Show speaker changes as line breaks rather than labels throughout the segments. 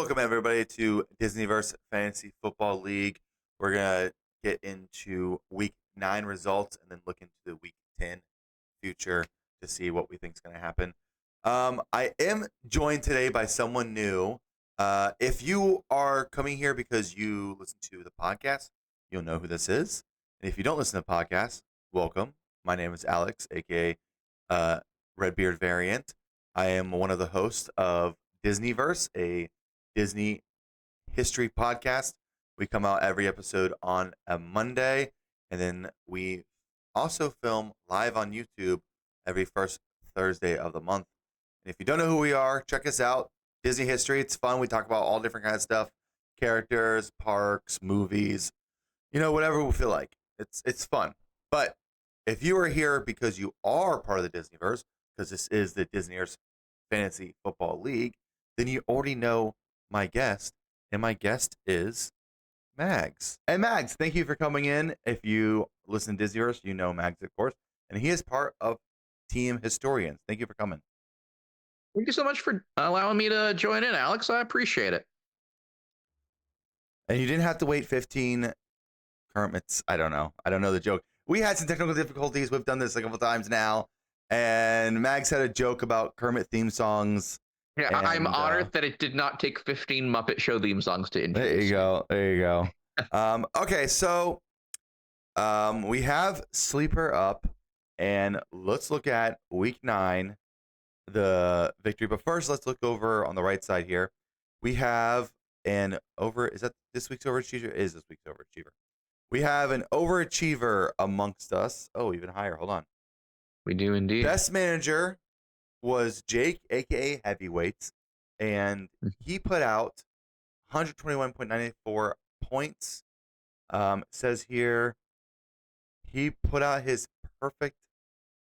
welcome everybody to Dizneyverse Fantasy Football League. We're gonna get into Week 9 results and then look into the Week 10 future to see what we think is gonna happen. I am joined today by someone new. If you are coming here because you listen to the podcast, you'll know who this is. And if you don't listen to the podcast, welcome. My name is Alex, aka Redbeard Variant. I am one of the hosts of Dizneyverse, a Disney history podcast. We come out every episode on a Monday, and then we also film live on YouTube every first Thursday of the month. And if you don't know who we are, check us out. Disney history, it's fun. We talk about all different kinds of stuff, characters, parks, movies, whatever we feel like. It's fun. But if you are here because you are part of the Dizneyverse, because this is the Dizneyverse Fantasy Football League, then you already know my guest, and my guest is Mags. And Mags, thank you for coming in. If you listen to Dizneyverse, you know Mags, of course, and he is part of Team Historians. Thank you for coming.
Thank you so much for allowing me to join in, Alex. I appreciate it.
And you didn't have to wait 15 Kermits. I don't know the joke. We had some technical difficulties. We've done this a couple times now. And Mags had a joke about Kermit theme songs.
Yeah,
and,
I'm honored that it did not take 15 Muppet Show theme songs to introduce.
There you go. Okay, so we have Sleeper up, and let's look at Week 9, the victory. But first, let's look over on the right side here. We have an is that this week's overachiever? It is this week's overachiever. We have an overachiever amongst us. Oh, even higher. Hold on.
We do indeed.
Best manager was Jake, aka Heavyweights, and he put out 121.94 points. Says here he put out his perfect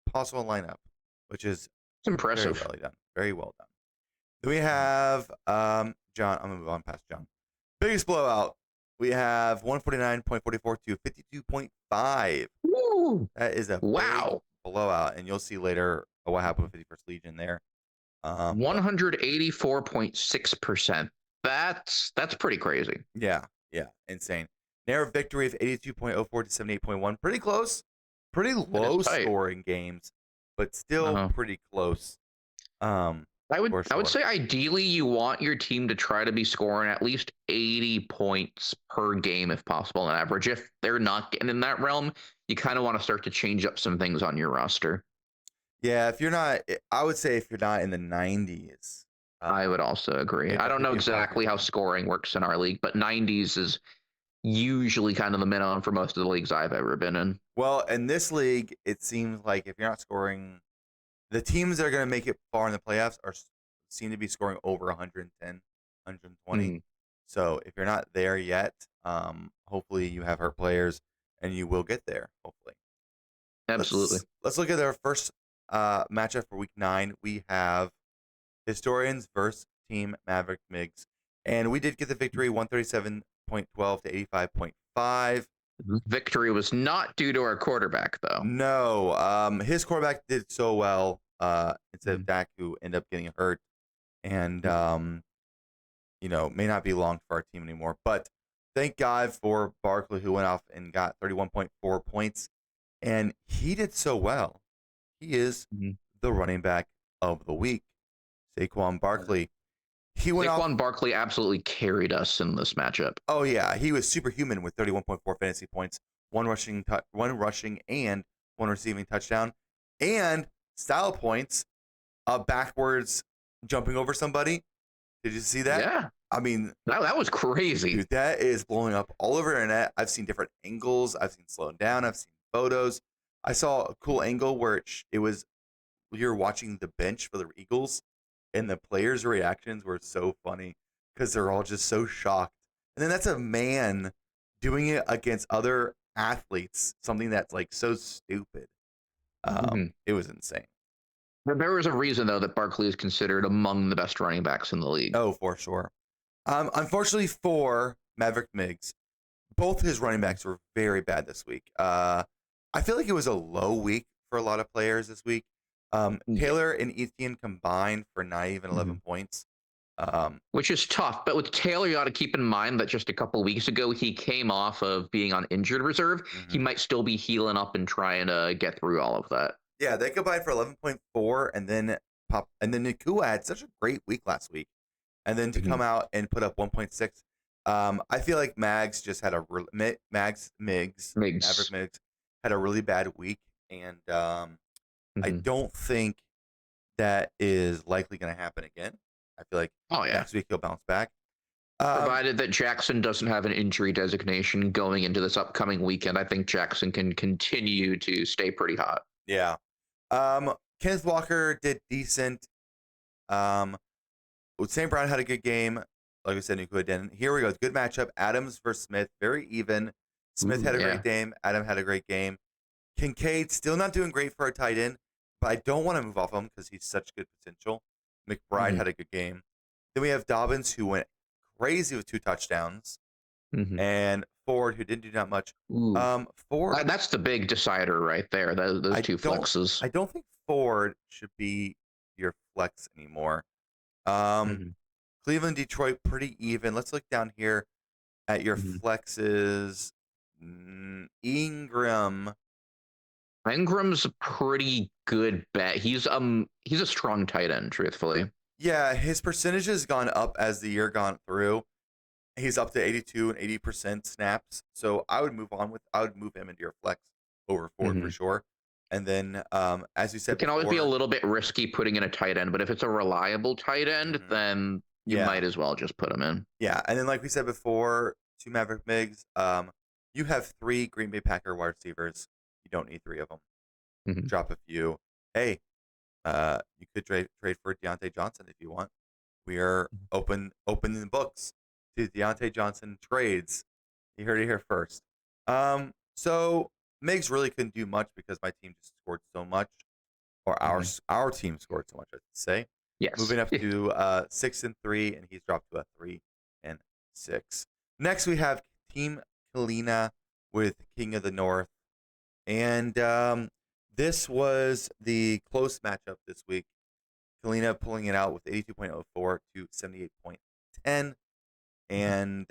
possible lineup, which is
impressive.
Very well done. Very well done. Then we have John. I'm gonna move on past John. Biggest blowout. We have 149.44 to 52.5.
Woo!
That is a
wow
big blowout, and you'll see later what happened with 51st Legion there.
184.6%. That's pretty crazy.
Yeah, insane. Narrow victory of 82.04 to 78.1. Pretty close. Pretty low scoring games, but still pretty close.
I would say ideally you want your team to try to be scoring at least 80 points per game if possible on average. If they're not getting in that realm, you kind of want to start to change up some things on your roster.
Yeah, if you're not, I would say if you're not in the 90s.
I would also agree. I don't know exactly how scoring works in our league, but 90s is usually kind of the minimum for most of the leagues I've ever been in.
Well, in this league, it seems like if you're not scoring, the teams that are going to make it far in the playoffs seem to be scoring over 110, 120. Mm-hmm. So if you're not there yet, hopefully you have hurt players, and you will get there, hopefully.
Absolutely.
Let's look at our first matchup for Week 9. We have Historians versus Team Maverick Migs. And we did get the victory, 137.12 to 85.5.
Victory was not due to our quarterback, though.
No. His quarterback did so well instead of Dak, who ended up getting hurt. And, may not be long for our team anymore. But thank God for Barkley, who went off and got 31.4 points. And he did so well. He is the running back of the week. Saquon Barkley.
Saquon Barkley absolutely carried us in this matchup.
Oh, yeah. He was superhuman with 31.4 fantasy points, one rushing and one receiving touchdown, and style points, backwards jumping over somebody. Did you see that?
Yeah.
I mean,
that was crazy.
Dude, that is blowing up all over the internet. I've seen different angles. I've seen slowing down. I've seen photos. I saw a cool angle where it was you're watching the bench for the Eagles, and the players' reactions were so funny because they're all just so shocked. And then that's a man doing it against other athletes, something that's like so stupid. It was insane.
There was a reason, though, that Barkley is considered among the best running backs in the league.
Oh, for sure. Unfortunately for Maverick Migs, both his running backs were very bad this week. I feel like it was a low week for a lot of players this week. Taylor and Etienne combined for not even 11 points.
Which is tough, but with Taylor, you got to keep in mind that just a couple of weeks ago he came off of being on injured reserve. He
mhm.
might still be healing up and trying to get through all of that.
Yeah, they combined for 11.4, and then Nakua had such a great week last week, and then to
Mhm.
come out and put up 1.6. I feel like Mags just had a Mags Migs Maverick
Migs.
Migs had a really bad week, and I
Mhm.
don't think that is likely going to happen again. I feel like
Oh yeah.
next week he'll bounce back. Um,
Provided that Jackson doesn't have an injury designation going into this upcoming weekend, I think Jackson can continue to stay pretty hot.
yeah. Kenneth Walker did decent. Um, St. Brown had a good game. Like I said, Nakua didn't. Here we go. Good matchup. Adams versus Smith. Very even. Smith
Ooh,
had a great
yeah.
game. Adam had a great game. Kincaid still not doing great for a tight end, but I don't want to move off him because he's such good potential. McBride
Hmm.
had a good game. Then we have Dobbins, who went crazy with 2 touchdowns,
Hmm.
and Ford, who didn't do that much.
Ooh.
Ford,
That's the big decider right there. Those
I
two
don't,
flexes.
I don't think Ford should be your flex anymore. Um,
Hmm.
Cleveland, Detroit, pretty even. Let's look down here at your
Hmm.
flexes. Ingram.
Ingram's a pretty good bet. He's a strong tight end, truthfully.
Yeah, his percentage has gone up as the year gone through. He's up to 82 and 80% snaps. So I would move him into your flex over Ford for
Hmm.
sure. And then, as you
It
said
can always be a
before,
little bit risky putting in a tight end, but if it's a reliable tight end,
mhm,
then you
yeah,
might as well just put him in.
yeah. And then, like we said before, 2 Maverick Migs, you have 3 Green Bay Packer wide receivers. You don't need 3 of them.
Hmm.
Drop a few. Hey, you could trade for Deontay Johnson if you want. We are opening the books to Deontay Johnson trades. You heard it here first. So Migs really couldn't do much because my team just scored so much, or
Hmm.
our team scored so much, I should say.
Yes.
Moving up to 6-3, and he's dropped to a 3-6. Next, we have Team Kalina with King of the North, and this was the close matchup this week. Kalina pulling it out with 82.04 to 78.10. And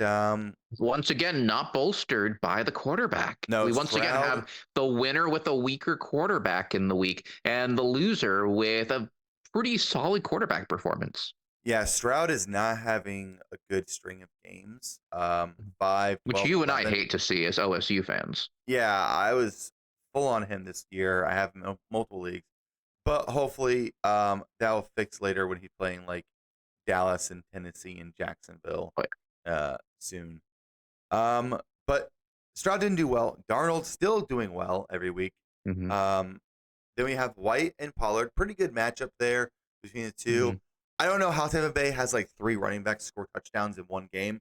Once again, not bolstered by the quarterback.
no,
We once again
Stroud.
have the winner with a weaker quarterback in the week and the loser with a pretty solid quarterback performance.
Yeah, Stroud is not having a good string of games. 5,
Which
12,
you and I
11.
hate to see as OSU fans.
Yeah, I was full on him this year. I have multiple leagues. But hopefully that'll fix later when he's playing like Dallas and Tennessee and Jacksonville
But
soon. But Stroud didn't do well. Darnold's still doing well every week.
mhm,
Um, then we have White and Pollard. Pretty good matchup there between the two.
mhm.
I don't know how Tampa Bay has like 3 running backs score touchdowns in one game.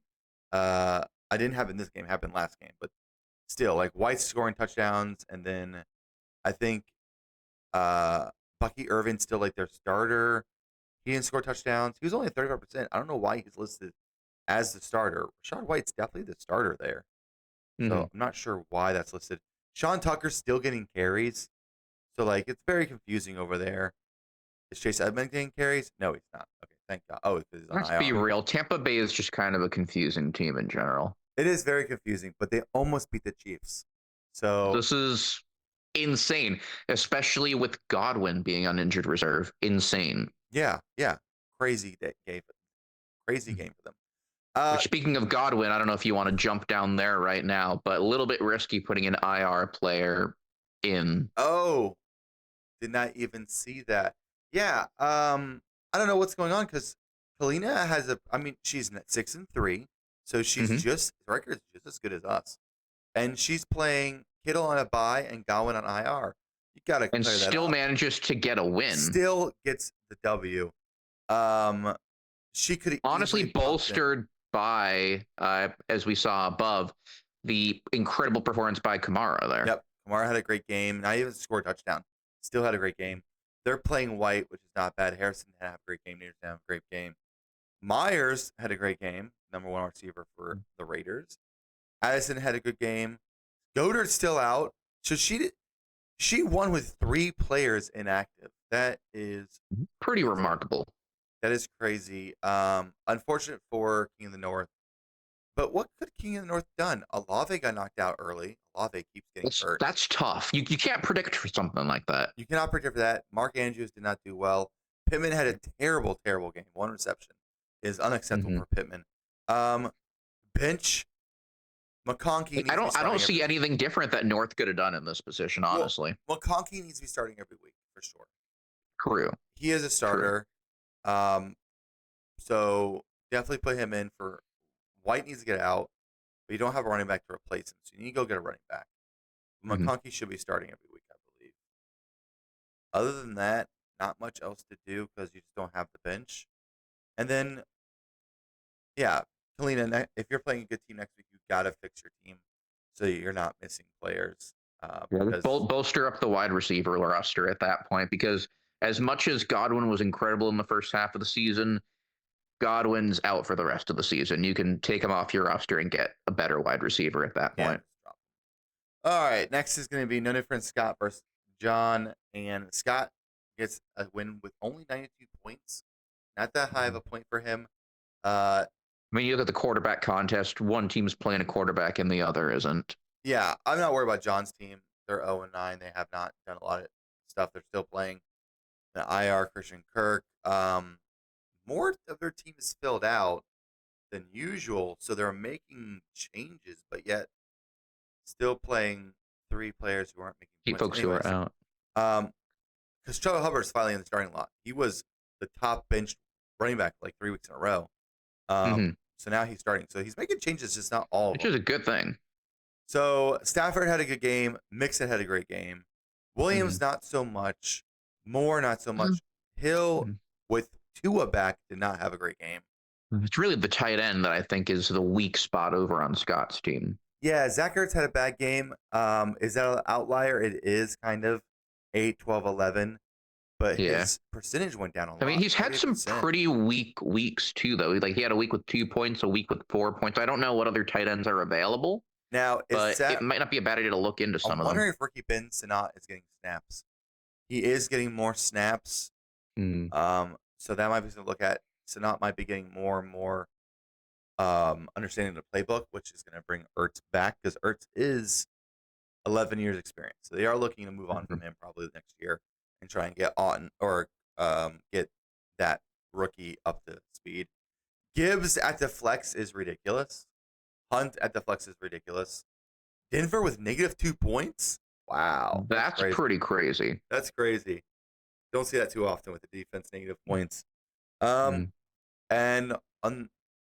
I didn't have it in this game, happened last game, but still, like White's scoring touchdowns, and then I think uh, Bucky Irvin's still like their starter. He didn't score touchdowns. He was only 35%. I don't know why he's listed as the starter. Rashad White's definitely the starter there. So
Mhm.
I'm not sure why that's listed. Sean Tucker's still getting carries. So like it's very confusing over there. Is Chase Edmonds getting carries? No, he's not. Okay, thank God. Oh, because he's on
Let's be
IR.
real. Tampa Bay is just kind of a confusing team in general.
It is very confusing, but they almost beat the Chiefs. So
This is insane, especially with Godwin being on injured reserve. Insane.
yeah, yeah, crazy game, crazy
Mhm.
game for them.
Which, speaking of Godwin, I don't know if you want to jump down there right now, but a little bit risky putting an IR player in.
Oh, did not even see that. Yeah, I don't know what's going on because Kalina has a. I mean, she's 6-3, so she's
Hmm.
just her record is just as good as us, and she's playing Kittle on a bye and Godwin on IR. You got to
And
clear that
still
up.
manages to get a win.
Still gets the W. Um, she could have
Honestly,
easily bumped in.
bolstered by, as we saw above, the incredible performance by Kamara there.
Yep, Kamara had a great game. Not even scored a touchdown. Still had a great game. They're playing White, which is not bad. Harrison had a great game. Nathan had a great game. Myers had a great game, number 1 receiver for the Raiders. Addison had a good game. Goddard's still out, so she won with 3 players inactive. That is
Pretty
insane.
remarkable.
That is crazy. Unfortunate for King of the North. But what could King of the North done? Olave got knocked out early. Olave keeps getting hurt.
That's tough. You can't predict for something like that.
You cannot predict for that. Mark Andrews did not do well. Pittman had a terrible, terrible game. One reception is unacceptable for Pittman. Bench McConkey.
I don't see anything different that North could have done in this position, honestly.
Well, McConkey needs to be starting every week for sure.
True.
He is a starter. So definitely put him in for. White needs to get out, but you don't have a running back to replace him, so you need to go get a running back. McConkey should be starting every week, I believe. Other than that, not much else to do because you just don't have the bench. And then, yeah, Kalina, if you're playing a good team next week, you got to fix your team so you're not missing players.
Bolster up the wide receiver roster at that point, because as much as Godwin was incredible in the first half of the season, Godwin's out for the rest of the season. You can take him off your roster and get a better wide receiver at that point.
All right, next is going to be no different Scott versus John, and Scott gets a win with only 92 points. Not that high of a point for him.
I mean, you look at the quarterback contest. One team's playing a quarterback and the other isn't.
Yeah, I'm not worried about John's team. They're 0-9. They have not done a lot of stuff. They're still playing the IR Christian Kirk. More of their team is filled out than usual, so they're making changes, but yet still playing 3 players who aren't making
folks who are out.
Because Chuba Hubbard's finally in the starting lot. He was the top bench running back like 3 weeks in a row. So now he's starting. So he's making changes, just not all of them.
Which is a good thing.
So Stafford had a good game. Mixon had a great game. Williams, not so much. Moore, not so much. Hill, with Tua back, did not have a great game.
It's really the tight end that I think is the weak spot over on Scott's team.
Yeah, Zach Ertz had a bad game. Is that an outlier? It is kind of 8, 12, 11. But his percentage went down a lot.
I mean, he's had 30%. Some pretty weak weeks, too, though. Like, he had a week with 2 points, a week with 4 points. I don't know what other tight ends are available.
Now,
but it might not be a bad idea to look into some of them.
I'm wondering if Ricky Benson is getting snaps. He is getting more snaps. So that might be something to look at. Sanat might be getting more and more understanding the playbook, which is going to bring Ertz back because Ertz is 11 years experience. So they are looking to move on from him probably the next year and try and get on or get that rookie up to speed. Gibbs at the flex is ridiculous. Hunt at the flex is ridiculous. Denver with -2 points? Wow.
That's pretty crazy.
That's crazy. Don't see that too often with the defense negative points.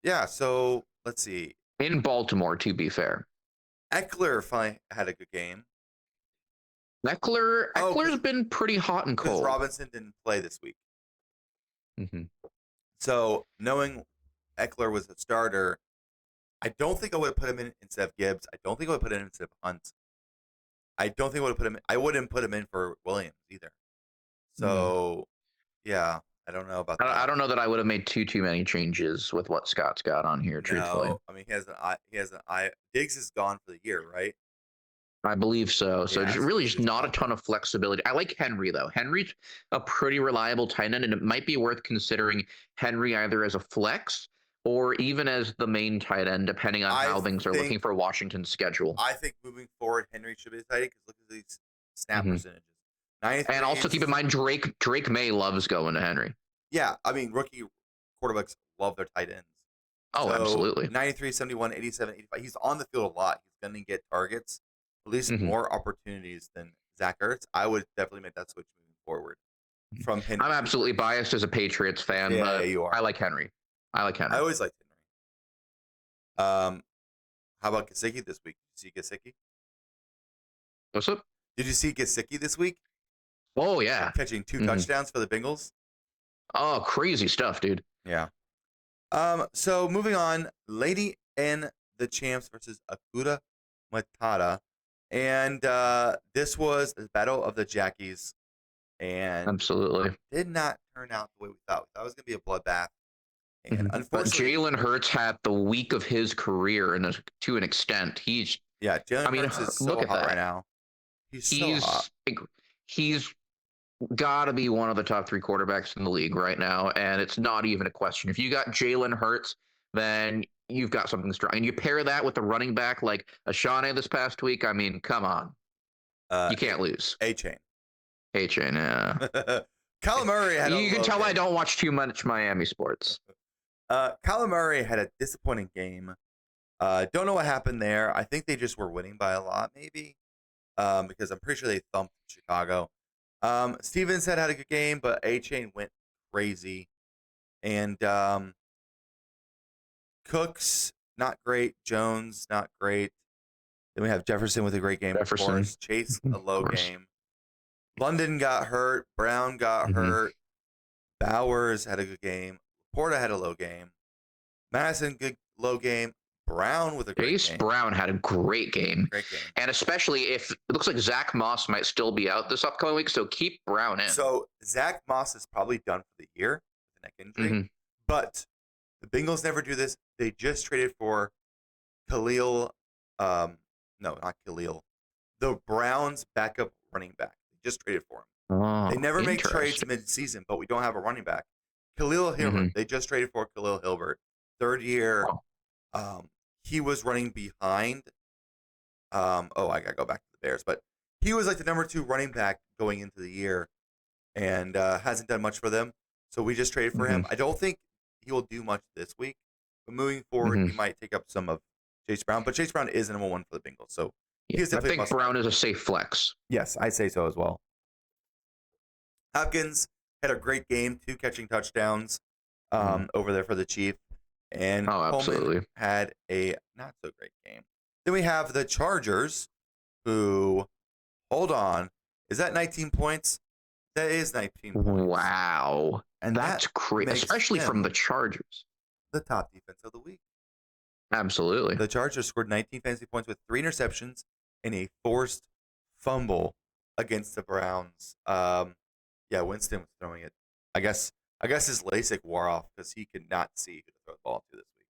Yeah, so let's see.
In Baltimore, to be fair.
Eckler finally had a good game.
Eckler's been pretty hot and cold.
Robinson didn't play this week. So knowing Eckler was a starter, I don't think I would have put him in instead of Gibbs. I don't think I would have put him in instead of Hunt. I don't think I would have put him in. I wouldn't put him in for Williams either. So, yeah, I don't know about that.
I don't know that I would have made too many changes with what Scott's got on here, truthfully.
I mean, he has an eye. Diggs is gone for the year, right?
I believe so. So just not a ton of flexibility. I like Henry, though. Henry's a pretty reliable tight end, and it might be worth considering Henry either as a flex or even as the main tight end, depending on how things are looking for Washington's schedule.
I think moving forward, Henry should be the tight end because look at these snap percentages.
And also keep in mind, Drake May loves going to Henry.
Yeah, I mean, rookie quarterbacks love their tight ends.
Oh, so, absolutely.
93, 71, 87, 85. He's on the field a lot. He's going to get targets, at least more opportunities than Zach Ertz. I would definitely make that switch moving forward from Henry.
I'm absolutely biased as a Patriots fan, but you are. I like Henry. I
always liked Henry. How about Gesicki this week? Did you see Gesicki?
What's up?
Did you see Gesicki this week?
Oh, yeah.
Catching 2 touchdowns for the Bengals.
Oh, crazy stuff, dude.
Yeah. So moving on, Lady and the Champs versus Akuda Matata. And this was the Battle of the Jackies. And
absolutely
did not turn out the way we thought. We thought it was going to be a bloodbath. And unfortunately,
Jalen Hurts had the week of his career to an extent.
Jalen Hurts is so hot right now. He's so hot.
Gotta be one of the top 3 quarterbacks in the league right now, and it's not even a question. If you got Jalen Hurts, then you've got something strong. And you pair that with the running back like Ashane this past week, I mean, come on. You
A,
can't lose.
A chain.
A-Chain, yeah.
Kyler Murray had a
You can
low
tell
game.
I don't watch too much Miami sports.
Kyler Murray had a disappointing game. Don't know what happened there. I think they just were winning by a lot, maybe, because I'm pretty sure they thumped Chicago. Steven said had a good game, but A Chain went crazy, and Cooks not great, Jones not great. Then we have Jefferson with a great game,
Jefferson.
of course. Chase a low game. London got hurt. Brown got hurt. Bowers had a good game. Porta had a low game. Madison good low game. Brown with a great game.
Brown had a great game.
Great game.
And especially if it looks like Zach Moss might still be out this upcoming week, so keep Brown in.
So Zach Moss is probably done for the year with a neck injury. But the Bengals never do this. They just traded for Khalil. No, not Khalil. The Browns' backup running back. They just traded for him.
Oh,
they never make trades mid-season, but we don't have a running back. Khalil Hilbert. They just traded for Khalil Hilbert. Third year. He was running behind. I got to go back to the Bears. But he was like the number 2 running back going into the year and hasn't done much for them. So we just traded for him. I don't think he will do much this week. But moving forward, he might take up some of Chase Brown. But Chase Brown is number 1 for the Bengals. So he is definitely
I think Brown is a safe flex.
Yes, I'd say so as well. Hopkins had a great game, 2 catching touchdowns over there for the Chiefs. And Coleman had a not so great game. Then we have the Chargers, who, hold on, is that 19 points? That is 19 points.
Wow. And that's crazy, especially from the Chargers.
The top defense of the week.
Absolutely.
The Chargers scored 19 fantasy points with 3 interceptions and a forced fumble against the Browns. Winston was throwing it. I guess his LASIK wore off because he could not see who to throw the ball to this week.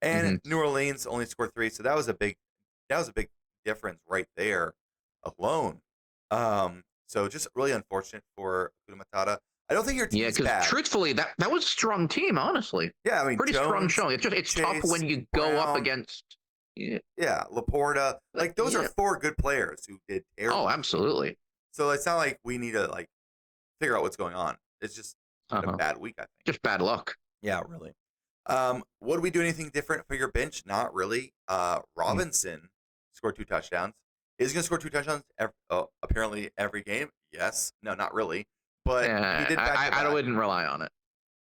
And New Orleans only scored 3, so that was a big difference right there alone. So just really unfortunate for Hakuna Matata. I don't think your team's bad.
Yeah, because truthfully, that was a strong team, honestly.
Yeah, I mean,
pretty strong showing. It's
Chase,
tough when you go up against.
Yeah, Laporta. Like those are 4 good players who did terrible.
Oh, absolutely.
So it's not like we need to figure out what's going on. It's just a bad week, I think.
Just bad luck.
Yeah, really. Would we do anything different for your bench? Not really. Robinson scored 2 touchdowns. Is he going to score 2 touchdowns apparently every game? Yes. No, not really. But he did back-to-back.
I wouldn't rely on it.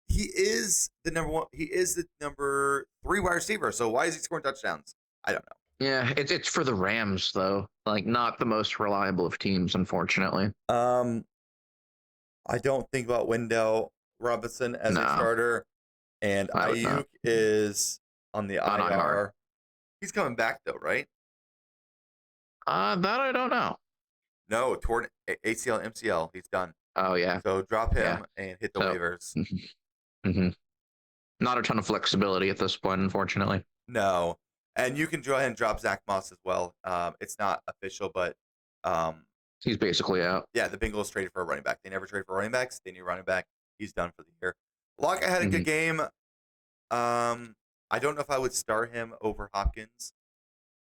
He is the number 1. He is the number 3 wide receiver. So why is he scoring touchdowns? I don't know.
Yeah, it's for the Rams though. Not the most reliable of teams, unfortunately.
I don't think about Wendell Robinson as a starter, and Ayuk is on the IR. He's coming back though, right?
That I don't know.
No, torn ACL, MCL. He's done.
Oh yeah.
So drop him and hit the waivers.
Not a ton of flexibility at this point, unfortunately.
No, and you can go ahead and drop Zach Moss as well. It's not official, but
he's basically out.
Yeah, the Bengals traded for a running back. They never trade for running backs. They need a running back. He's done for the year. Lockett had a good game. I don't know if I would start him over Hopkins.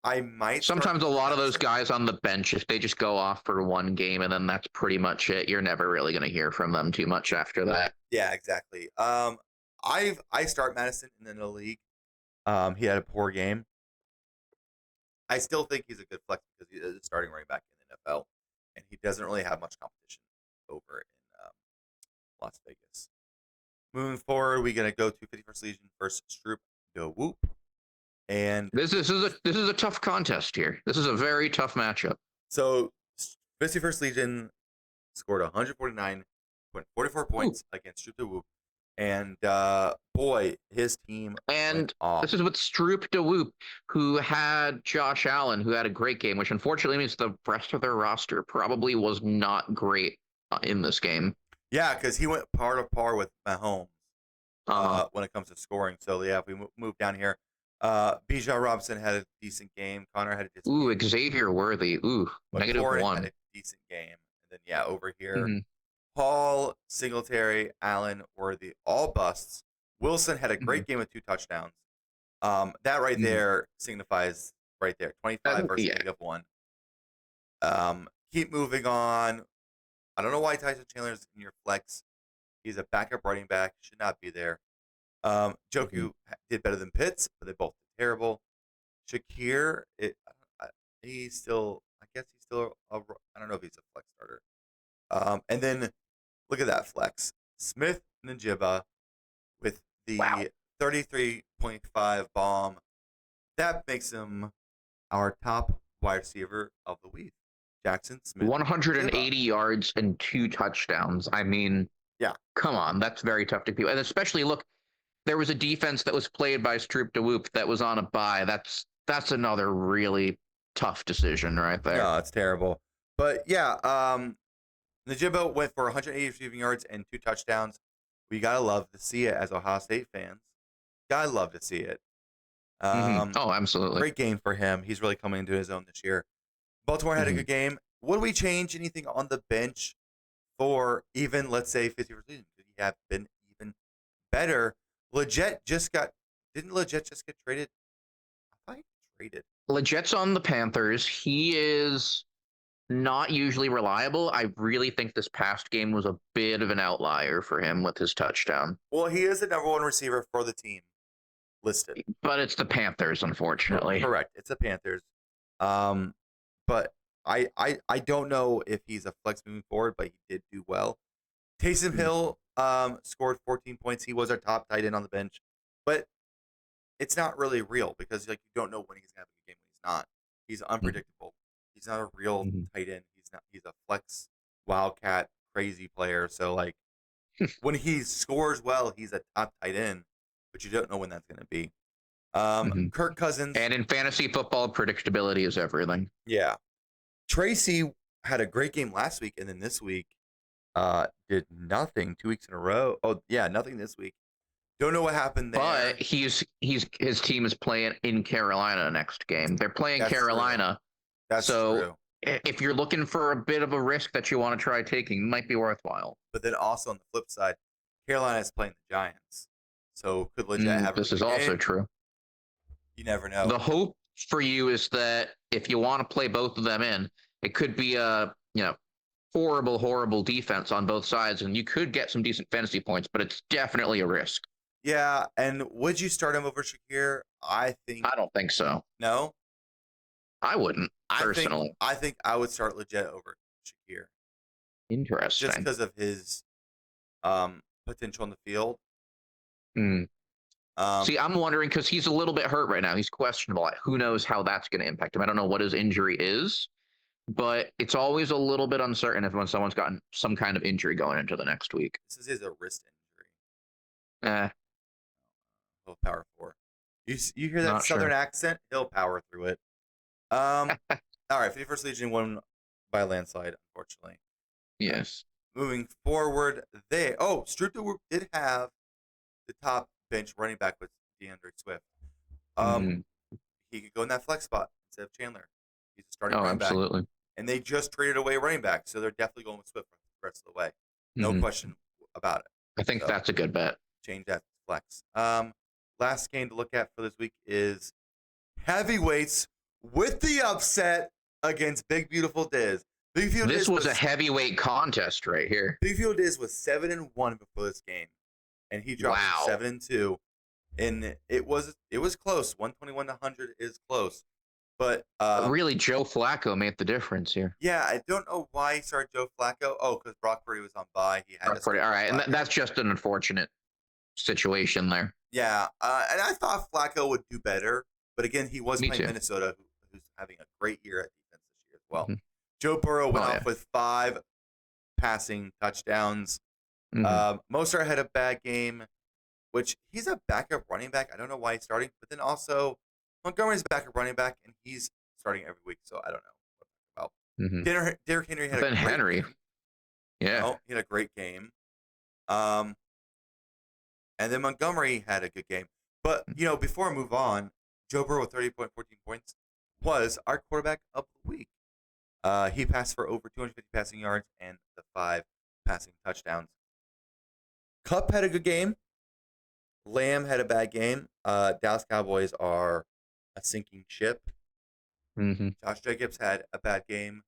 I might.
Sometimes a lot of those guys on the bench, if they just go off for 1 game and then that's pretty much it, you're never really going to hear from them too much after that.
Yeah, exactly. I start Madison in the league. He had a poor game. I still think he's a good flex because he is a starting running back in the NFL, and he doesn't really have much competition over in Las Vegas. Moving forward, we're gonna go to 51st Legion versus Stroop de Whoop, and
this is a tough contest here. This is a very tough matchup.
So, 51st Legion scored 149.44 points against Stroop de Whoop. And boy, his team
and this is with Stroop de Whoop, who had Josh Allen, who had a great game, which unfortunately means the rest of their roster probably was not great in this game.
Yeah, because he went par to par with Mahomes when it comes to scoring. So yeah, if we move down here, Bijan Robinson had a decent game. Connor had a decent game.
Xavier Worthy. -1.
Had a decent game. And then over here, Hall, Singletary, Allen were the all busts. Wilson had a
Mhm.
great game with 2 touchdowns. That right
Mhm.
there signifies right there 25 versus
Yeah.
-1. Keep moving on. I don't know why Tyson Chandler's in your flex. He's a backup running back. Should not be there.
Mhm.
Joku did better than Pitts, but they both did terrible. Shakir, he's still. I guess he's still. I don't know if he's a flex starter. And then look at that flex. Smith Najibba with
Wow.
the 33.5 bomb. That makes him our top wide receiver of the week. Jackson Smith.
180 yards and 2 touchdowns. I mean,
Yeah.
come on, that's very tough to do. And especially, look, there was a defense that was played by Stroop DeWhoop that was on a bye. That's another really tough decision right there.
No, it's terrible. But yeah, Najibba went for 180 receiving yards and 2 touchdowns. We gotta love to see it as Ohio State fans. Gotta love to see it.
Oh, absolutely.
Great game for him. He's really coming into his own this year. Baltimore had a good game. Would we change anything on the bench for even, let's say, 50 season? Could he have been even better? Didn't Leggett just get traded? I thought he traded.
Legit's on the Panthers. He is not usually reliable. I really think this past game was a bit of an outlier for him with his touchdown.
Well, he is the number 1 receiver for the team listed.
But it's the Panthers, unfortunately.
Correct. It's the Panthers. But I don't know if he's a flex moving forward, but he did do well. Taysom Hill scored 14 points. He was our top tight end on the bench, but it's not really real because you don't know when he's gonna have a good game when he's not. He's unpredictable. He's not a real tight end. He's a flex wildcat crazy player. So when he scores well, he's a top tight end, but you don't know when that's gonna be. Kirk Cousins.
And in fantasy football, predictability is everything.
Yeah. Tracy had a great game last week, and then this week did nothing 2 weeks in a row. Oh, yeah, nothing this week. Don't know what happened there.
But his team is playing in Carolina next game. They're playing Carolina.
True. That's true.
If you're looking for a bit of a risk that you want to try taking, it might be worthwhile.
But then also on the flip side, Carolina is playing the Giants. So could legit have
this is also true.
You never know.
The hope for you is that if you want to play both of them in, it could be a horrible defense on both sides, and you could get some decent fantasy points, but it's definitely a risk.
Yeah, and would you start him over Shakir? I
don't think so.
No?
I wouldn't, personally.
I think I would start legit over Shakir.
Interesting.
Just because of his potential in the field.
See, I'm wondering because he's a little bit hurt right now. He's questionable. Who knows how that's going to impact him? I don't know what his injury is, but it's always a little bit uncertain if when someone's gotten some kind of injury going into the next week.
This is a wrist injury. He'll power through. You hear that
Not
southern
sure.
accent? He'll power through it. All right, 51st Legion won by a landslide, unfortunately.
Yes.
Moving forward, Stroop did have the top bench running back with DeAndre Swift. He could go in that flex spot instead of Chandler. He's a starting running
absolutely.
back. And they just traded away running back, so they're definitely going with Swift the rest of the way. No question about it.
I think that's a good bet.
Change that to flex. Last game to look at for this week is heavyweights with the upset against Big Beautiful Diz.
This was a heavyweight contest right here.
Big Beautiful Diz was 7-1 before this game, and he dropped 7-2. And it was close. 121 to 100 is close, but
really, Joe Flacco made the difference here.
Yeah, I don't know why he started Joe Flacco. Oh, because Brock Purdy was on bye. He had
all right, and that's just an unfortunate situation there.
Yeah, and I thought Flacco would do better, but again, he was playing Minnesota, who's having a great year at defense this year as well. Joe Burrow went off with 5 passing touchdowns. Mostert had a bad game, which he's a backup running back. I don't know why he's starting, but then also Montgomery's a backup running back, and he's starting every week, so I don't know what to talk about. Derrick Henry had a great game.
Yeah.
He had a great game. And then Montgomery had a good game. But, before I move on, Joe Burrow with 30.14 points was our quarterback of the week. He passed for over 250 passing yards and the 5 passing touchdowns. Cup had a good game. Lamb had a bad game. Dallas Cowboys are a sinking ship.
Mm-hmm.
Josh Jacobs had a bad game.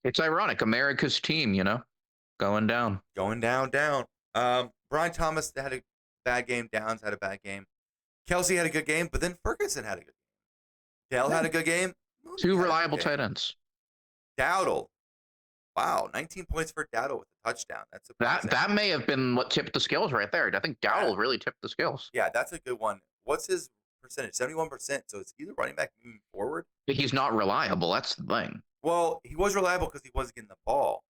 It's ironic. America's team, going down.
Going down. Brian Thomas had a bad game. Downs had a bad game. Kelsey had a good game, but then Ferguson had a good game. Dell had a good game.
Two reliable tight ends.
Dowdle. Wow, 19 points for Dowdle with a touchdown. That's surprising.
That may have been what tipped the scales right there. I think Dowdle really tipped the scales.
Yeah, that's a good one. What's his percentage? 71%. So it's either running back moving forward.
But he's not reliable. That's the thing.
Well, he was reliable because he wasn't getting the ball.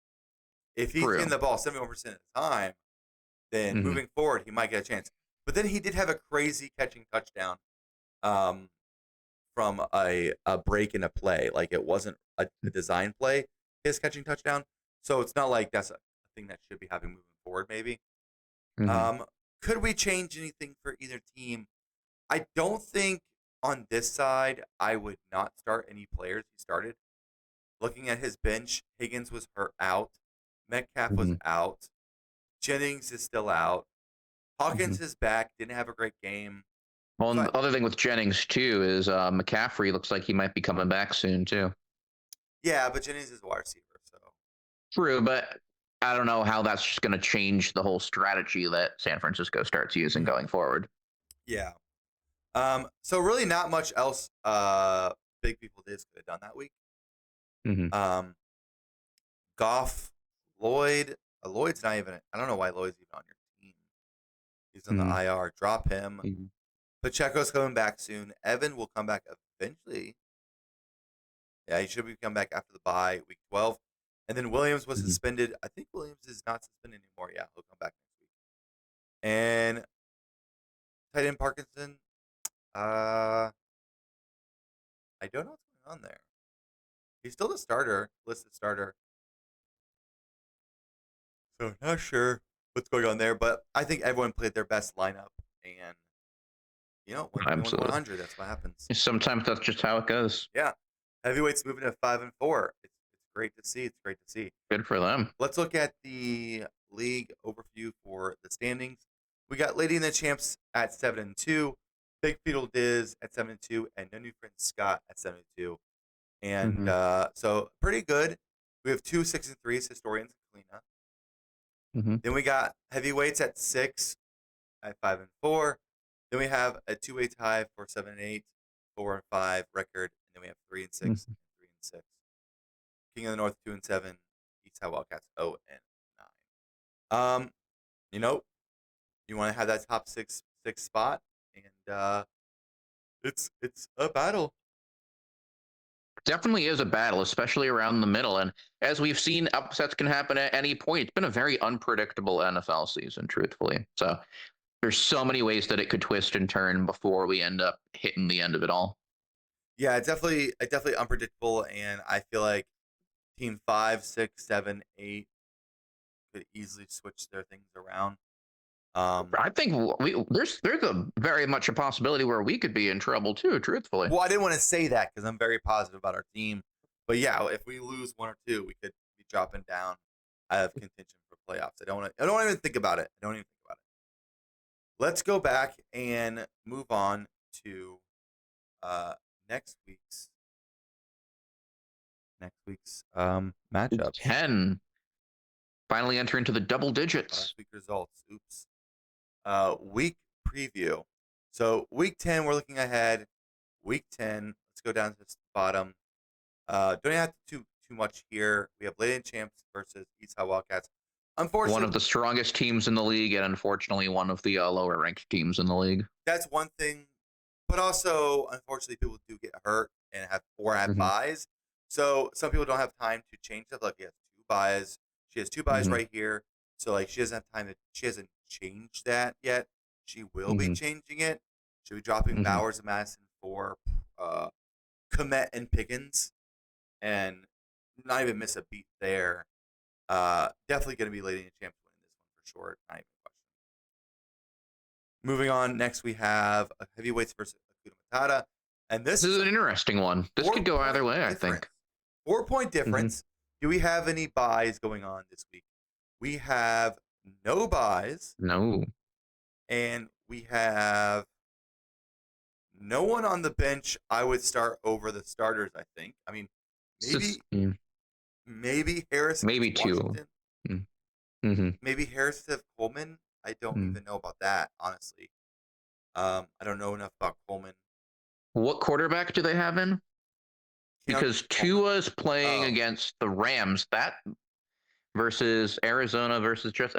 If he's getting the ball 71% of the time, then moving forward, he might get a chance. But then he did have a crazy catching touchdown from a break in a play. Like, it wasn't a design play, his catching touchdown. So it's not like that's a thing that should be happening moving forward, maybe. Could we change anything for either team? I don't think on this side I would not start any players he started. Looking at his bench, Higgins was out. Metcalf was out. Jennings is still out. Hawkins is back. Didn't have a great game.
Well, and the other thing with Jennings, too, is McCaffrey looks like he might be coming back soon, too.
Yeah, but Jennings is a wide receiver. So
True, but I don't know how that's just going to change the whole strategy that San Francisco starts using going forward.
Yeah. So really not much else big people could have done that week. Goff, Lloyd. Lloyd's not even. I don't know why Lloyd's even on your team. He's on the IR. Drop him. Pacheco's coming back soon. Evan will come back eventually. Yeah, he should be coming back after the bye, week 12. And then Williams was suspended. I think Williams is not suspended anymore. Yeah, he'll come back next week. And tight end Parkinson. I don't know what's going on there. He's still the starter, listed starter. So not sure what's going on there, but I think everyone played their best lineup, and when you win 100, that's what happens.
Sometimes that's just how it goes.
Yeah, heavyweights moving to 5-4. It's great to see. It's great to see.
Good for them.
Let's look at the league overview for the standings. We got Lady and the Champs at 7-2, Big Fetal Diz at 7-2, and No New Friend Scott at 7-2. And so pretty good. We have 2 6-3s, Historians and Kalina. Then we got heavyweights at 6 at 5-4. Then we have a 2-way tie for 7-8, 4-5 record, and then we have 3-6 and 3-6. King of the North 2-7, East High Wildcats 0-9. You want to have that top six spot, and it's a battle.
Definitely is a battle, especially around the middle. And as we've seen, upsets can happen at any point. It's been a very unpredictable NFL season, truthfully. So there's so many ways that it could twist and turn before we end up hitting the end of it all.
Yeah, it's definitely unpredictable, and I feel like team 5, 6, 7, 8 could easily switch their things around.
I think there's a very much a possibility where we could be in trouble too, truthfully.
Well, I didn't want to say that because I'm very positive about our team. But yeah, if we lose 1 or 2, we could be dropping down out of contention for playoffs. I don't even think about it. Let's go back and move on to next week's matchup.
10. Finally enter into the double digits.
Last week results. Oops. Week preview. So week 10, we're looking ahead. Week 10, let's go down to the bottom. Don't have to too much here. We have Lady Champs versus East High Wildcats. Unfortunately,
one of the strongest teams in the league, and unfortunately one of the lower ranked teams in the league.
That's one thing, but also unfortunately people do get hurt and have buys. So some people don't have time to change stuff. Like, he has 2 buys. She has 2 buys right here. So like she doesn't have time she hasn't changed that yet. She will be changing it. She'll be dropping Bowers and Madison for Komet and Pickens, and not even miss a beat there. Definitely going to be Lady and Champs winning this one for sure. Not even a question. Moving on, next we have a heavyweights versus Akuta Matata, and this is
an interesting one. This could go either way, I think.
4-point difference. Do we have any buys going on this week? We have no buys,
No.
and we have no one on the bench. I would start over the starters. I think. I mean,
It's just,
maybe Harris against
maybe two.
Washington.
Mm-hmm.
Maybe Harris to Coleman. I don't even know about that, honestly. I don't know enough about Coleman.
What quarterback do they have in? Because Tua's playing against the Rams. That versus Arizona versus just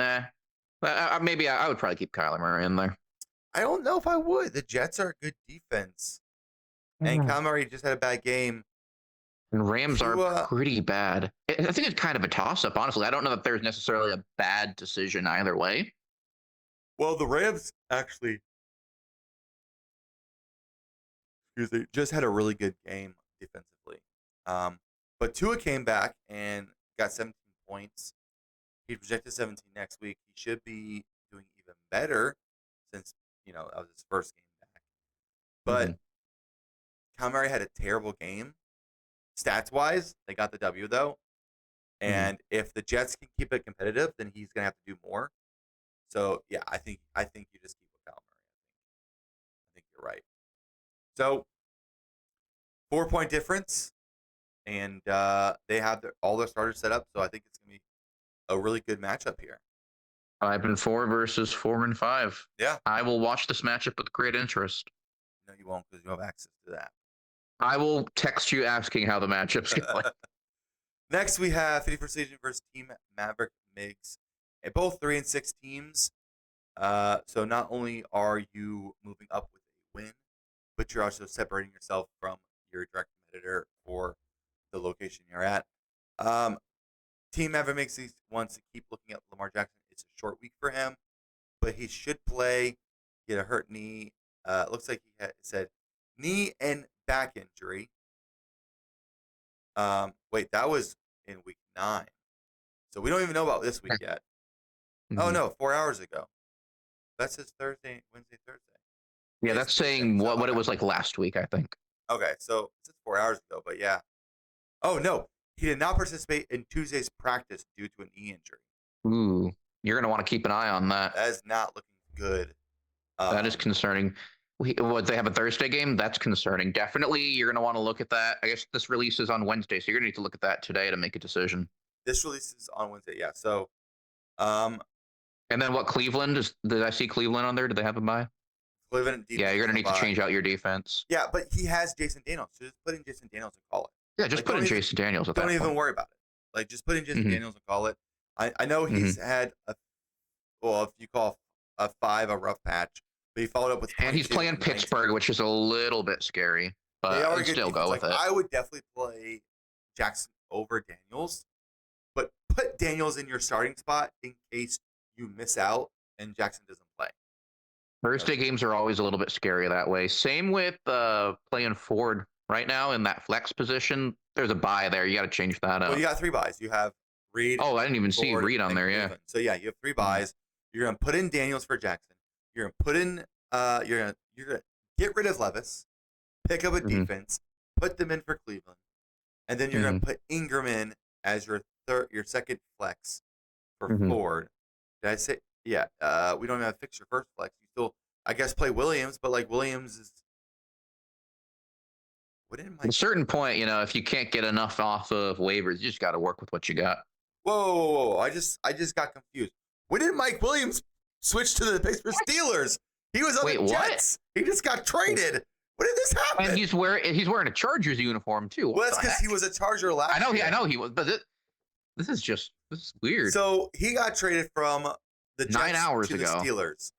maybe I would probably keep Kyler Murray in there.
I don't know if I would. The Jets are a good defense, and Kyler Murray just had a bad game.
And Rams are pretty bad. I think it's kind of a toss-up, honestly. I don't know that there's necessarily a bad decision either way.
Well, the Rams actually, just had a really good game defensively. But Tua came back and got 17 points. He projected 17 next week. He should be doing even better since, that was his first game back. But Kyler Murray had a terrible game. Stats-wise, they got the W, though. And if the Jets can keep it competitive, then he's going to have to do more. So, yeah, I think you just keep with Kyler Murray. I think you're right. So, 4-point difference. And they have all their starters set up. So, I think it's going to be a really good matchup here.
5-4 versus 4-5.
Yeah.
I will watch this matchup with great interest.
No, you won't because you have access to that.
I will text you asking how the matchup's going.
Next, we have 51st Legion versus Team Maverick Migs. Both 3-6 teams. So not only are you moving up with a win, but you're also separating yourself from your direct competitor for the location you're at. Team Maverick Migs wants to keep looking at Lamar Jackson. It's a short week for him, but he should play. He had a hurt knee. Looks like he said knee and back injury. Wait, that was in week 9. So we don't even know about this week yet. Oh, no, 4 hours ago. That says Wednesday, Thursday.
Yeah, that's saying what it was like last week, I think.
Okay, so it's 4 hours ago, but yeah. Oh, no, he did not participate in Tuesday's practice due to a knee injury.
Ooh, you're going to want to keep an eye on that.
That is not looking good.
That is concerning. What, they have a Thursday game? That's concerning. Definitely, you're going to want to look at that. I guess this releases on Wednesday, so you're going to need to look at that today to make a decision.
This releases on Wednesday, yeah. So,
and then what, Cleveland? Did I see Cleveland on there? Did they have a bye?
Cleveland.
Yeah, you're going to need to change out your defense.
Yeah, but he has Jason Daniels, so just put in Jason Daniels and call it.
Yeah, just put in Jason Daniels at that point.
Don't even worry about it. Like, just put in Jason Daniels and call it. I know he's had if you call a 5 a rough patch, but he followed up with.
And he's playing Pittsburgh, which is a little bit scary, but I'd still go with it.
I would definitely play Jackson over Daniels, but put Daniels in your starting spot in case you miss out and Jackson doesn't play.
Thursday games are always a little bit scary that way. Same with playing Ford right now in that flex position. There's a bye there. You got to change that up.
Well, you got 3 buys. You have Reed.
Oh, I didn't even see Reed on there.
Cleveland. Yeah. So yeah, you have 3 buys. You're gonna put in Daniels for Jackson. You're gonna put in. You're gonna get rid of Levis, pick up a defense, put them in for Cleveland, and then you're gonna put Ingram in as your second flex for Ford. Did I say? Yeah. We don't even have to fix your first flex. You still, I guess, play Williams, but like Williams is.
At a certain point, if you can't get enough off of waivers, you just got to work with what you got.
Whoa. I just got confused. When did Mike Williams switch to the Pittsburgh Steelers? He was on the Jets. He just got traded. When did this happen?
And he's wearing a Chargers uniform too.
Well, that's because he was a Charger last year.
I know he was, but this is weird.
So he got traded from the Jets
9 hours
to
ago.
The Steelers.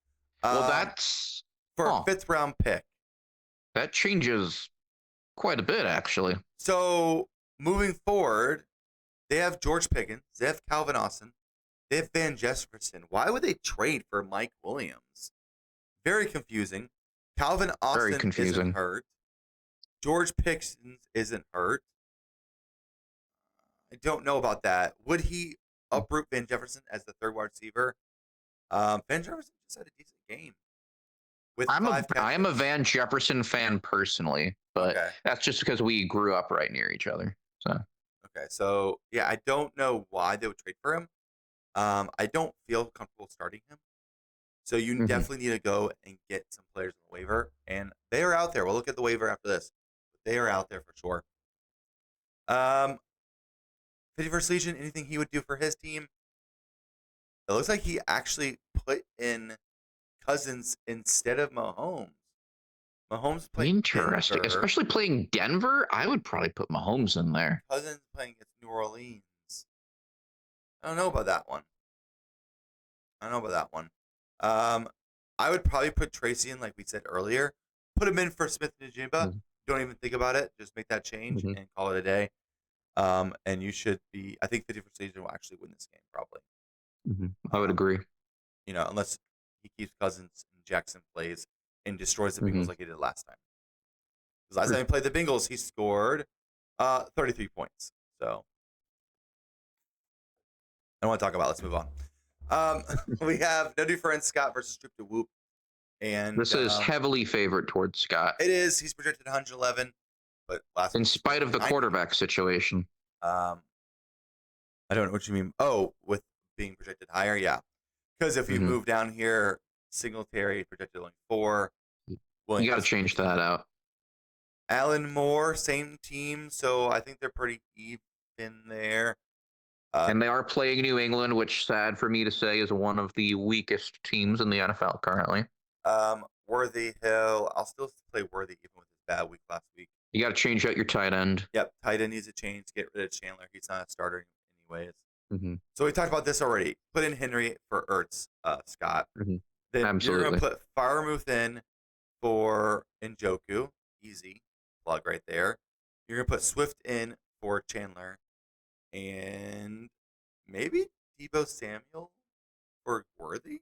Well, that's
for a 5th round pick.
That changes quite a bit, actually.
So moving forward, they have George Pickens, they have Calvin Austin, they have Van Jefferson. Why would they trade for Mike Williams? Very confusing. Calvin Austin isn't hurt. George Pickens isn't hurt. I don't know about that. Would he uproot Van Jefferson as the 3rd wide receiver? Van Jefferson just had a decent game.
I am a Van Jefferson fan personally, but that's just because we grew up right near each other. So
yeah, I don't know why they would trade for him. I don't feel comfortable starting him. So you
Mm-hmm.
definitely need to go and get some players on the waiver, and they are out there. We'll look at the waiver after this. But they are out there for sure. 51st Legion, anything he would do for his team? It looks like he actually put in Cousins instead of Mahomes. Mahomes playing
Interesting.
Denver.
Especially playing Denver, I would probably put Mahomes in there.
Cousins playing against New Orleans. I don't know about that one. Um, I would probably put Tracy in, like we said earlier. Put him in for Smith and Jimba.
Mm-hmm.
Don't even think about it. Just make that change
Mm-hmm.
and call it a day. And you should be. I think 51st Legion will actually win this game probably.
Mm-hmm. I would
Um,
agree.
unless he keeps Cousins and Jackson plays and destroys the
Mm-hmm.
Bengals like he did last time. Because last time he played the Bengals, he scored 33 points. So I don't want to talk about it. Let's move on. We have No Difference Scott versus Strip to Whoop. And
This is heavily favored towards Scott,
it is. He's projected 111, but last
in
week he
spite of the
90.
quarterback situation.
I don't know what you mean. Oh, with being projected higher? Yeah. Because if you
Mm-hmm.
move down here, Singletary projected only 4.
You got to change that out.
Alan Moore, same team, so I think they're pretty even there.
And they are playing New England, which, sad for me to say, is one of the weakest teams in the NFL currently.
Worthy Hill, I'll still play Worthy even with his bad week last week.
You got to change out your tight end.
Yep, tight end needs a change. Get rid of Chandler. He's not a starter anyways.
Mm-hmm.
So we talked about this already. Put in Henry for Ertz, Scott.
Mm-hmm.
Then
Absolutely.
you're going to put Firemuth in for Njoku. Easy. Plug right there. You're going to put Swift in for Chandler. And maybe Debo Samuel for Worthy?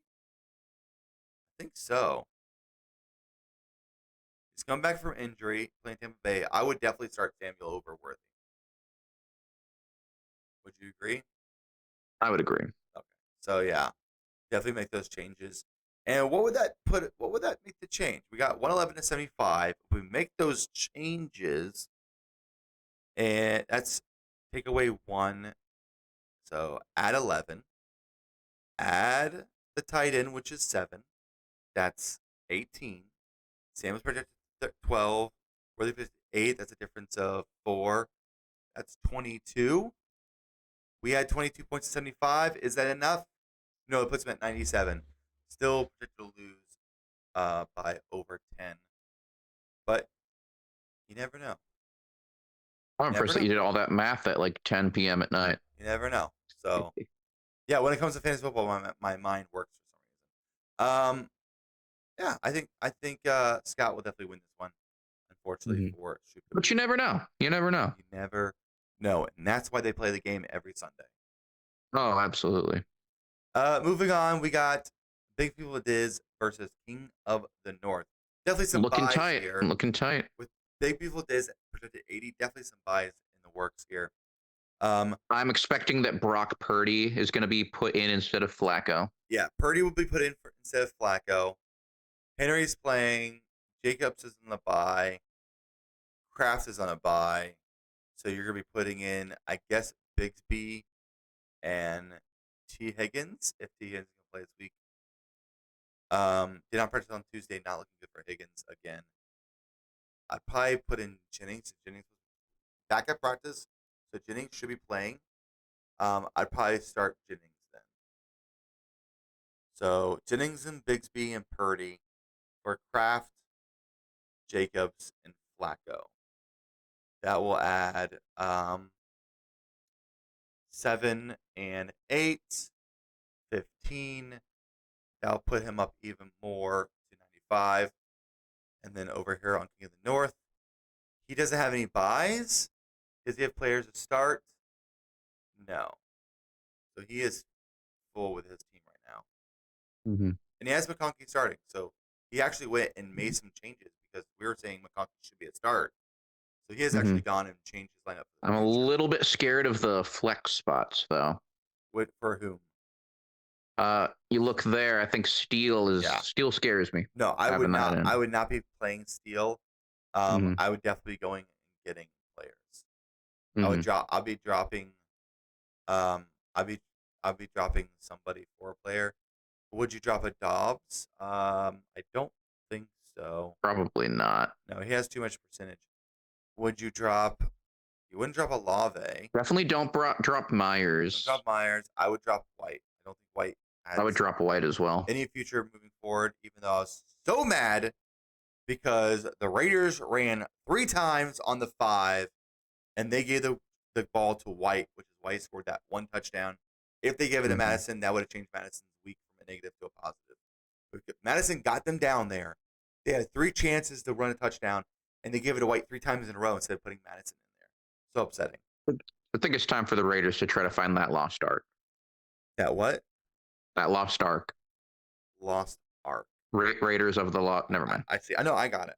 I think so. He's come back from injury, playing Tampa Bay. I would definitely start Samuel over Worthy. Would you agree?
I would agree.
Okay. So yeah, definitely make those changes. And what would that put? What would that make the change? We got 111 to 75. If we make those changes, and that's take away 1. So add 11. Add the tight end, which is 7. That's 18. Sam's projected 12. Worthy 8. That's a difference of 4. That's 22. We had 22 points to 75. Is that enough? No, it puts him at 97. Still projected to lose by over 10. But you never know.
I'm impressed that you did all that math at like 10 p.m. at night.
You never know. So, yeah, when it comes to fantasy football, my mind works for some reason. Yeah, I think Scott will definitely win this one. Unfortunately for Super.
But you never know. You never know.
You never know, and that's why they play the game every Sunday.
Oh, absolutely.
Moving on, we got Big People Diz versus King of the North. Definitely some
Looking
buys
tight.
here.
Looking tight.
With Big People Diz projected 80, definitely some buys in the works here.
I'm expecting that Brock Purdy is going to be put in instead of Flacco.
Yeah, Purdy will be put in instead of Flacco. Henry's playing. Jacobs is on the bye. Kraft is on a bye. So you're going to be putting in, I guess, Bigsby and T. Higgins, if T. Higgins can play this week. Did not practice on Tuesday. Not looking good for Higgins again. I'd probably put in Jennings. Jennings was back at practice, so Jennings should be playing. I'd probably start Jennings then. So Jennings and Bigsby and Purdy for Kraft, Jacobs, and Flacco. That will add 7 and 8, 15. That'll put him up even more to 95. And then over here on King of the North, he doesn't have any buys. Does he have players to start? No. So he is full with his team right now.
Mm-hmm.
And he has McConkey starting. So he actually went and made some changes because we were saying McConkey should be a start. So he has actually gone and changed his lineup.
I'm a little bit scared of the flex spots, though.
For whom?
You look there. I think Steele scares me.
No, I would not. I would not be playing Steele.
Mhm.
I would definitely be going and getting players.
Mhm.
I'll be dropping. I'll be I'll be dropping somebody for a player. Would you drop a Dobbs? I don't think so.
Probably not.
No, he has too much percentage. Would you drop? You wouldn't drop a Lave.
Definitely don't drop Myers.
Drop Myers. I would drop White. I don't think White
I would
has
drop White as well.
any future moving forward. Even though I was so mad because the Raiders ran 3 times on the 5, and they gave the ball to White, which is White scored that 1 touchdown. If they gave it to Madison, that would have changed Madison's week from a negative to a positive. Madison got them down there. They had 3 chances to run a touchdown, and they gave it to White 3 times in a row instead of putting Madison in there. So upsetting.
I think it's time for the Raiders to try to find that lost ark.
That what?
That lost ark.
Lost ark.
Raiders of the Lost. Never mind.
I see. I know. I got it.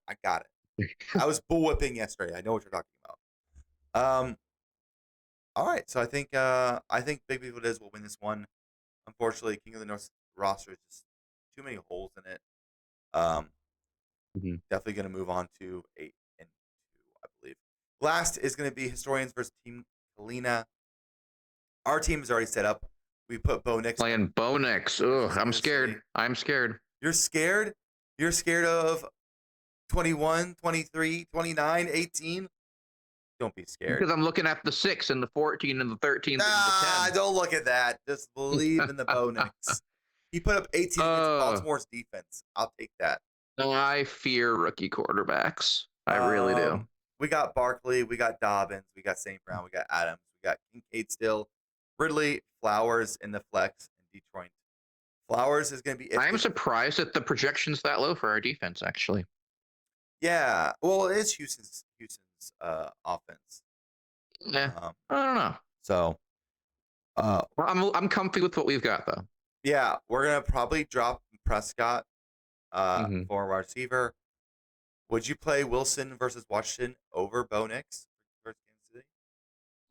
I was bull whipping yesterday. I know what you're talking about. All right. So I think Big People Diz will win this one. Unfortunately, King of the North roster is just too many holes in it. Definitely going to move on to 8 and 2, I believe. Last is going to be Historians versus Team Kalina. Our team is already set up. We put Bo Nix.
Playing Bo Nix. Ugh, I'm scared. I'm scared.
You're scared? You're scared of 21, 23, 29, 18? Don't be scared.
Because I'm looking at the 6 and the 14 and the 13 and the 10.
Don't look at that. Just believe in the Bo Nix. He put up 18 against Baltimore's defense. I'll take that.
I fear rookie quarterbacks. I really do.
We got Barkley. We got Dobbins. We got St. Brown. We got Adams. We got Kincaid still. Ridley, Flowers in the flex in Detroit. Flowers is going to be.
I'm surprised that the projection's that low for our defense, actually.
Yeah. Well, it is Houston's offense.
Yeah. I don't know.
So.
I'm comfy with what we've got, though.
Yeah. We're going to probably drop Prescott for a receiver. Would you play Wilson versus Washington over Bo Nix versus Kansas City?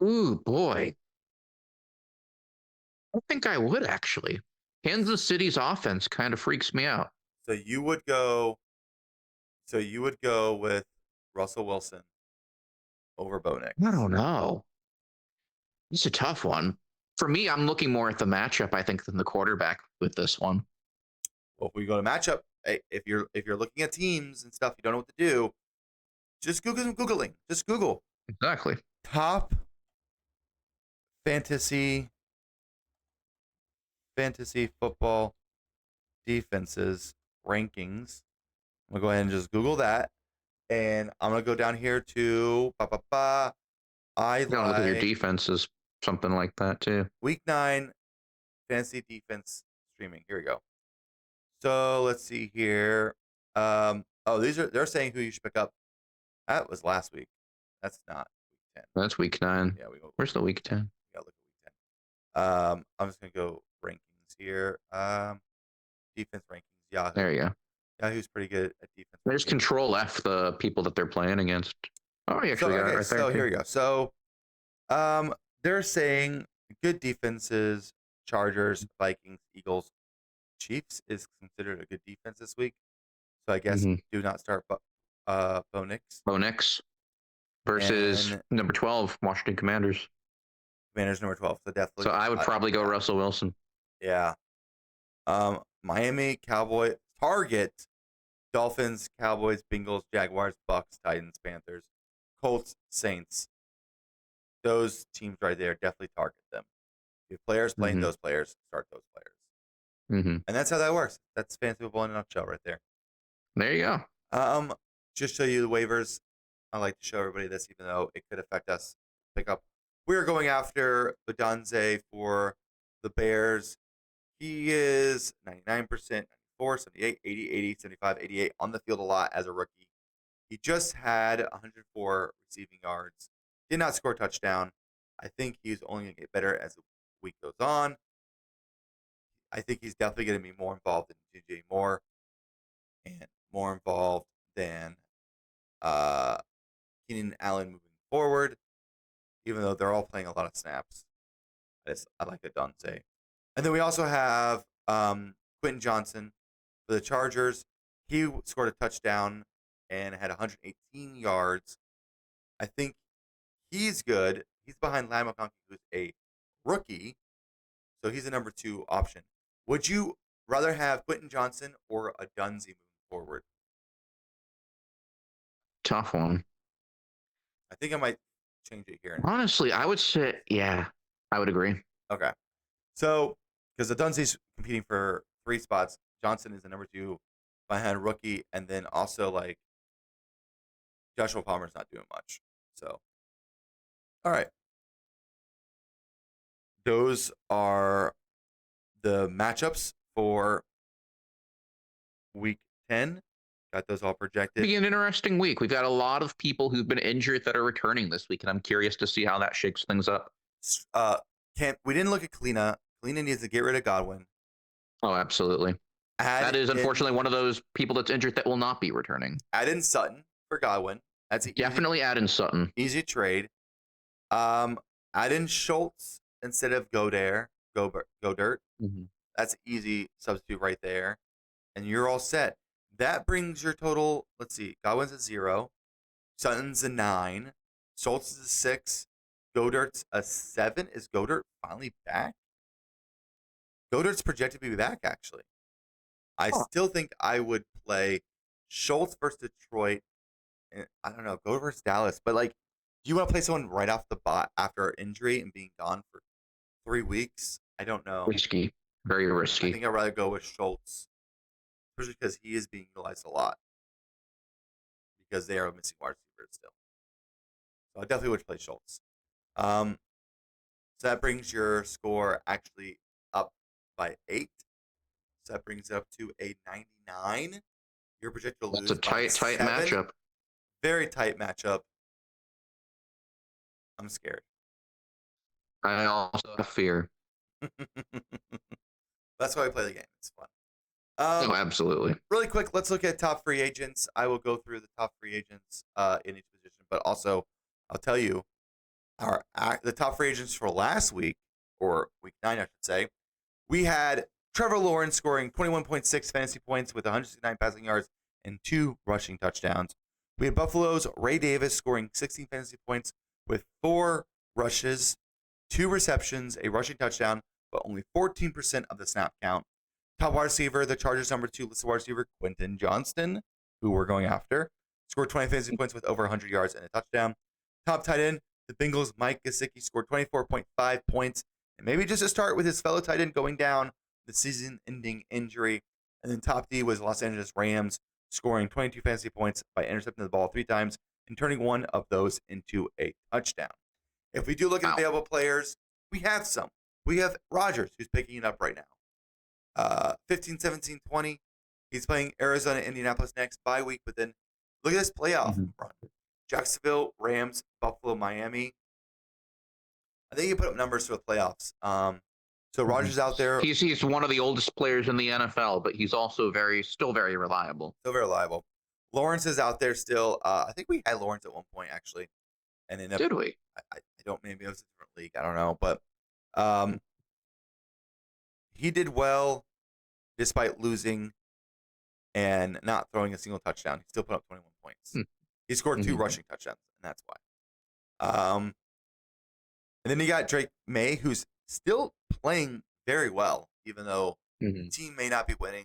Ooh, boy. I think I would, actually. Kansas City's offense kind of freaks me out.
So you would go with Russell Wilson over Bo Nix.
I don't know. It's a tough one. For me, I'm looking more at the matchup, I think, than the quarterback with this one.
Well, if we go to matchup, if you're looking at teams and stuff, you don't know what to do, just Googling. Just Google.
Exactly.
Top fantasy football defenses rankings. I'm gonna go ahead and just Google that, and I'm gonna go down here to
look at your defenses, something like that too.
Week 9 fantasy defense streaming. Here we go. So let's see here. They're saying who you should pick up. That was last week. That's not week 10.
That's week 9.
Yeah, we go.
Where's the week 10?
We gotta look at week 10. I'm just gonna go rankings here. Defense rankings. Yahoo.
There you go.
Yahoo's pretty good at defense.
There's Control F, the people that they're playing against. Oh, you actually got it right there.
So here we go. So, they're saying good defenses: Chargers, Vikings, Eagles, Chiefs is considered a good defense this week. So I guess do not start Bo Nix.
Bo Nix versus number 12, Washington Commanders.
Commanders number 12. So definitely.
So I would probably go Russell Wilson.
Yeah. Miami, Cowboy, target, Dolphins, Cowboys, Bengals, Jaguars, Bucks, Titans, Panthers, Colts, Saints. Those teams right there, definitely target them. If players playing those players, start those players. And that's how that works. That's fantasy football in a nutshell right there.
There you go.
Just show you the waivers. I like to show everybody this, even though it could affect us. Pick up. We're going after Badonze for the Bears. He is 99%, 94, 78, 80, 80, 75, 88 on the field a lot as a rookie. He just had 104 receiving yards. Did not score a touchdown. I think he's only going to get better as the week goes on. I think he's definitely going to be more involved than DJ Moore and more involved than Keenan Allen moving forward, even though they're all playing a lot of snaps. I like Adonze. And then we also have Quentin Johnson for the Chargers. He scored a touchdown and had 118 yards. I think he's good. He's behind Lamb McConkey, who's a rookie. So he's a number 2 option. Would you rather have Quentin Johnson or a Dunzy moving forward?
Tough one.
I think I might change it here.
Honestly, I would say, yeah, I would agree.
Okay. So, because the Dunzy's competing for 3 spots, Johnson is the number 2 behind rookie, and then also like Joshua Palmer's not doing much. So, all right. Those are the matchups for week 10. Got those all projected.
Be an interesting week. We've got a lot of people who've been injured that are returning this week, and I'm curious to see how that shakes things up.
We didn't look at Kalina. Kalina needs to get rid of Godwin.
Oh, absolutely. That is unfortunately one of those people that's injured that will not be returning.
Add in Sutton for Godwin. That's
definitely add in Sutton.
Easy trade. Add in Schultz instead of Godert.
Mm-hmm.
That's easy substitute right there, and you're all set. That brings your total. Let's see. Godwin's a 0. Sutton's a 9. Schultz is a 6. Godert's a 7. Is Godert finally back? Godert's projected to be back, actually. I still think I would play Schultz versus Detroit. And I don't know, go versus Dallas. But, like, do you want to play someone right off the bat after injury and being gone for 3 weeks? I don't know.
Risky. Very risky.
I think I'd rather go with Schultz, especially because he is being utilized a lot. Because they are missing wide receivers still. So I definitely would play Schultz. So that brings your score actually up by 8. So that brings it up to a 99. You're projected to lose.
That's a tight 7. Matchup.
Very tight matchup. I'm scared.
I also have fear.
That's why I play the game. It's fun.
Oh, absolutely.
Really quick, let's look at top free agents. I will go through the top free agents in each position, but also I'll tell you the top free agents for last week, or week 9, I should say. We had Trevor Lawrence scoring 21.6 fantasy points with 169 passing yards and 2 rushing touchdowns. We had Buffalo's Ray Davis scoring 16 fantasy points with 4 rushes, 2 receptions, a rushing touchdown, but only 14% of the snap count. Top wide receiver, the Chargers' number 2 listed wide receiver, Quentin Johnston, who we're going after, scored 20 fantasy points with over 100 yards and a touchdown. Top tight end, the Bengals' Mike Gesicki scored 24.5 points. And maybe just to start with his fellow tight end going down, the season-ending injury. And then top D was Los Angeles Rams, scoring 22 fantasy points by intercepting the ball 3 times and turning one of those into a touchdown. If we do look at available players, we have some. We have Rodgers, who's picking it up right now. 15, 17, 20. He's playing Arizona, Indianapolis next bye week, but then look at this playoff run. Jacksonville, Rams, Buffalo, Miami. I think you put up numbers for the playoffs. So Rodgers out there.
He's one of the oldest players in the NFL, but he's also still very reliable.
Still very reliable. Lawrence is out there still. I think we had Lawrence at one point, actually. And
did we?
I don't, maybe it was a different league. I don't know. But he did well despite losing and not throwing a single touchdown. He still put up 21 points. He scored 2 rushing touchdowns, and that's why. And then you got Drake May, who's still playing very well, even though the team may not be winning.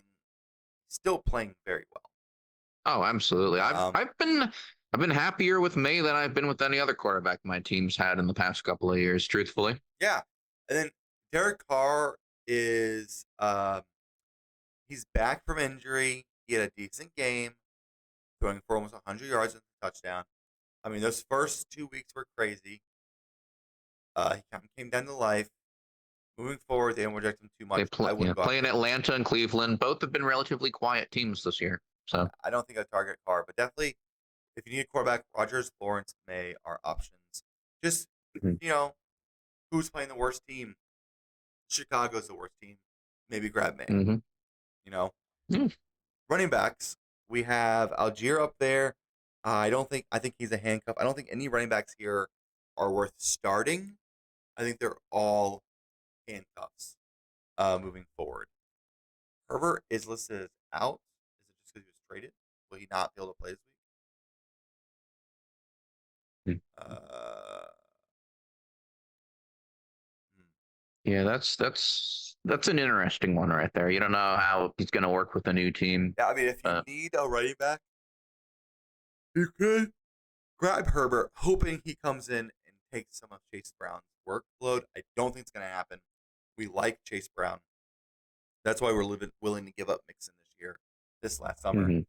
Still playing very well.
Oh, absolutely. I've been happier with May than I've been with any other quarterback my team's had in the past couple of years, truthfully.
Yeah. And then Derek Carr is he's back from injury. He had a decent game, throwing for almost 100 yards and a touchdown. I mean, those first 2 weeks were crazy. He kind of came down to life. Moving forward, they don't reject him too much.
Playing Atlanta and Cleveland, both have been relatively quiet teams this year. So
I don't think I'd target Carr, but definitely if you need a quarterback, Rodgers, Lawrence, May are options. Just, who's playing the worst team? Chicago's the worst team. Maybe grab May. Running backs, we have Algier up there. I think he's a handcuff. I don't think any running backs here are worth starting. I think they're all handcuffs moving forward. Herbert is listed as out. Is it just because he was traded? Will he not be able to play this week?
Yeah, that's an interesting one right there. You don't know how he's going to work with a new team.
Yeah, I mean, if you need a running back, you could grab Herbert, hoping he comes in and takes some of Chase Brown's workload. I don't think it's going to happen. We like Chase Brown. That's why we're willing to give up Mixon this last summer.
Mm-hmm.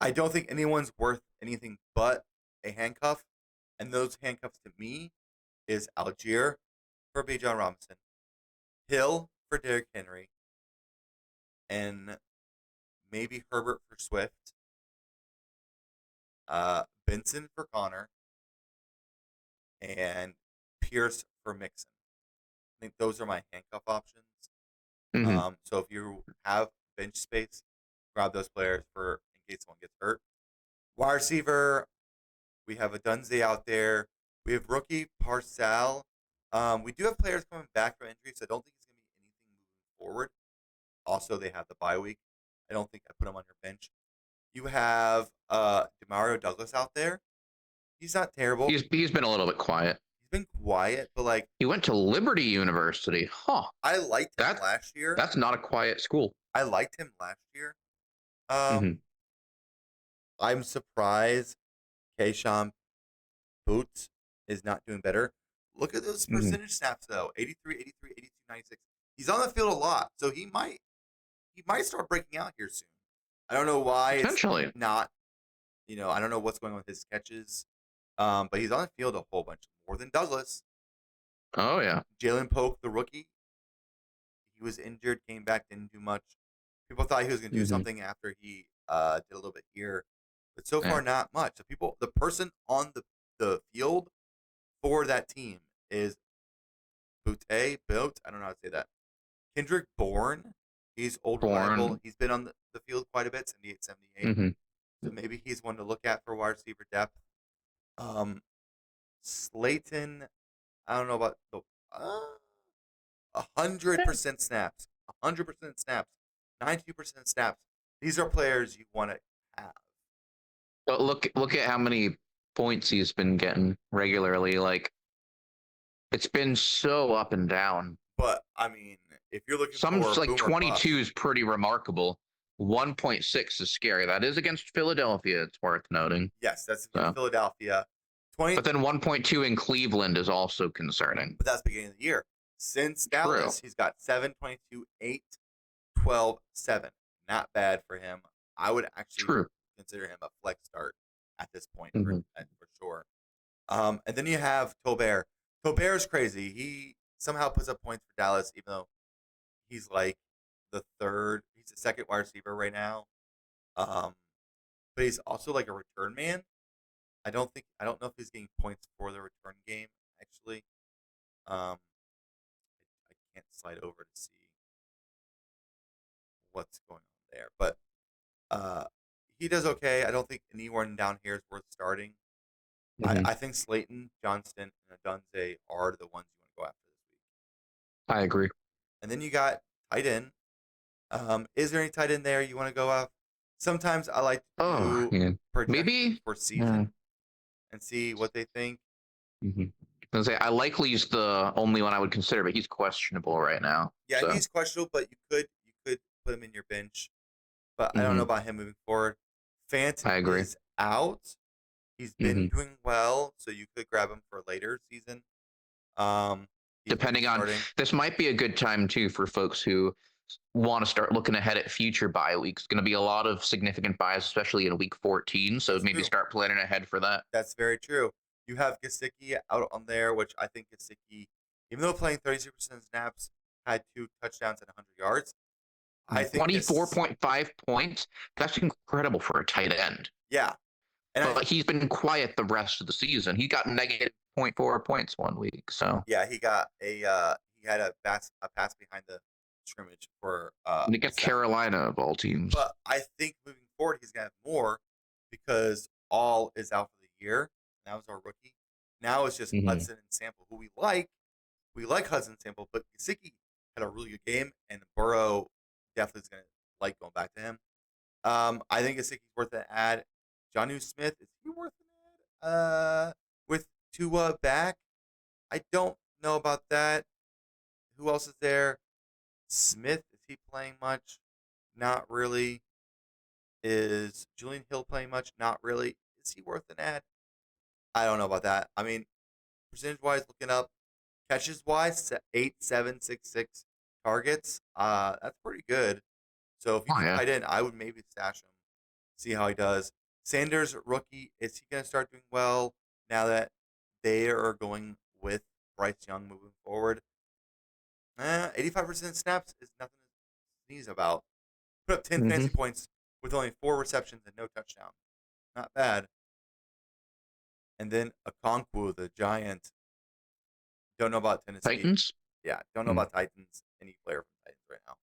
I don't think anyone's worth anything but a handcuff. And those handcuffs to me is Algier for Bijan Robinson, Hill for Derrick Henry, and maybe Herbert for Swift, Benson for Connor, and Pierce for Mixon. I think those are my handcuff options.
Mm-hmm.
So if you have bench space, grab those players for in case someone gets hurt. Wide receiver, we have a Dunze out there. We have rookie Parcell. We do have players coming back from injury, so I don't think it's going to be anything moving forward. Also, they have the bye week. I don't think I put him on your bench. You have Demario Douglas out there. He's not terrible.
He's been a little bit quiet.
He's been quiet, but like
he went to Liberty University. Huh.
I liked him last year.
That's not a quiet school.
I liked him last year.
Mm-hmm.
I'm surprised Keyshawn Boots is not doing better. Look at those percentage snaps though. 83, 83, 82, 96. He's on the field a lot, so he might start breaking out here soon. I don't know why
Potentially.
It's not. I don't know what's going on with his catches. But he's on the field a whole bunch more than Douglas.
Oh yeah.
Jalen Polk, the rookie, he was injured, came back, didn't do much. People thought he was going to do something after he did a little bit here, but so far not much. The person on the field for that team is Boot. I don't know how to say that. Kendrick Bourne. He's reliable. He's been on the field quite a bit, 78, 78. So maybe he's one to look at for wide receiver depth. Slayton, I don't know about 100% snaps, 100% snaps, 92% snaps. These are players you want to have.
But look at how many points he's been getting regularly. Like, it's been so up and down.
But I mean, if you're looking
for like 22 is pretty remarkable. 1.6 is scary. That is against Philadelphia. It's worth noting.
Yes, that's against Philadelphia.
But then 1.2 in Cleveland is also concerning.
But that's the beginning of the year. Since Dallas, he's got 7, 22, 8, 12, 7. Not bad for him. I would actually consider him a flex start at this point for sure. And then you have Tolbert. Tolbert's crazy. He somehow puts up points for Dallas, even though he's like the second wide receiver right now. But he's also like a return man. I don't know if he's getting points for the return game, actually. I can't slide over to see what's going on there. But he does okay. I don't think anyone down here is worth starting. I think Slayton, Johnston, and Adunze are the ones you want to go after this week.
I agree.
And then you got tight end. Is there any tight end there you want to go off? Sometimes I like to do
maybe
for season and see what they think.
I likely is the only one I would consider, but he's questionable right now.
Yeah, so. He's questionable, but you could put him in your bench. But I don't know about him moving forward. Phantom is out. He's been doing well, so you could grab him for later season.
Depending on this might be a good time too for folks who want to start looking ahead at future bye weeks. It's going to be a lot of significant buys, especially in week 14. So maybe start planning ahead for that.
That's very true. You have Gesicki out on there, which I think Gesicki, even though playing 36% snaps, had 2 touchdowns and 100 yards. I think
24.5 points. That's incredible for a tight end.
Yeah.
But he's been quiet the rest of the season. He got negative 0.4 points one week. So
yeah, he got he had a pass behind the scrimmage for
to get Carolina of all teams.
But I think moving forward he's gonna have more because All is out for the year. That was our rookie. Now it's just Hudson and Sample, who we like. We like Hudson and Sample, but Gesicki had a really good game, and Burrow definitely is gonna like going back to him. I think Gesicki's worth an ad. Jonnu Smith, is he worth an ad? With Tua back, I don't know about that. who else is there? Smith, is he playing much? Not really. Is Julian Hill playing much? Not really. Is he worth an ad? I don't know about that. I mean, percentage wise, looking up catches wise, 8, 7, 6, 6 targets. That's pretty good. So if you
Oh
need
yeah.
tight end, I would maybe stash him, see how he does. Sanders, rookie, is he going to start doing well now that they are going with Bryce Young moving forward? 85% snaps is nothing to sneeze about. Put up 10
Hmm.
fantasy points with only 4 receptions and no touchdown. Not bad. And then Okonkwo, the Giant. Don't know about Tennessee.
Titans.
Yeah, don't know
Hmm.
about Titans. Any player from Titans right now.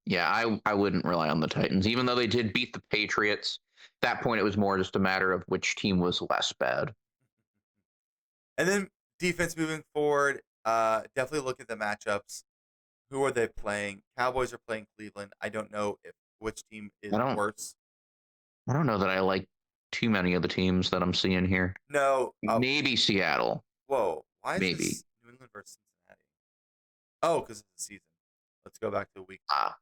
Yeah, I wouldn't rely on the Titans, even though they did beat the Patriots. At that point, it was more just a matter of which team was less bad.
And then defense moving forward. Definitely look at the matchups. Who are they playing? Cowboys are playing Cleveland. I don't know if which team is
I don't
worse.
I don't know that I like too many of the teams that I'm seeing here.
No.
Maybe Seattle.
Whoa. Why is
Maybe.
this New England versus Cincinnati? Oh, because it's the season. Let's go back to week.
Ah,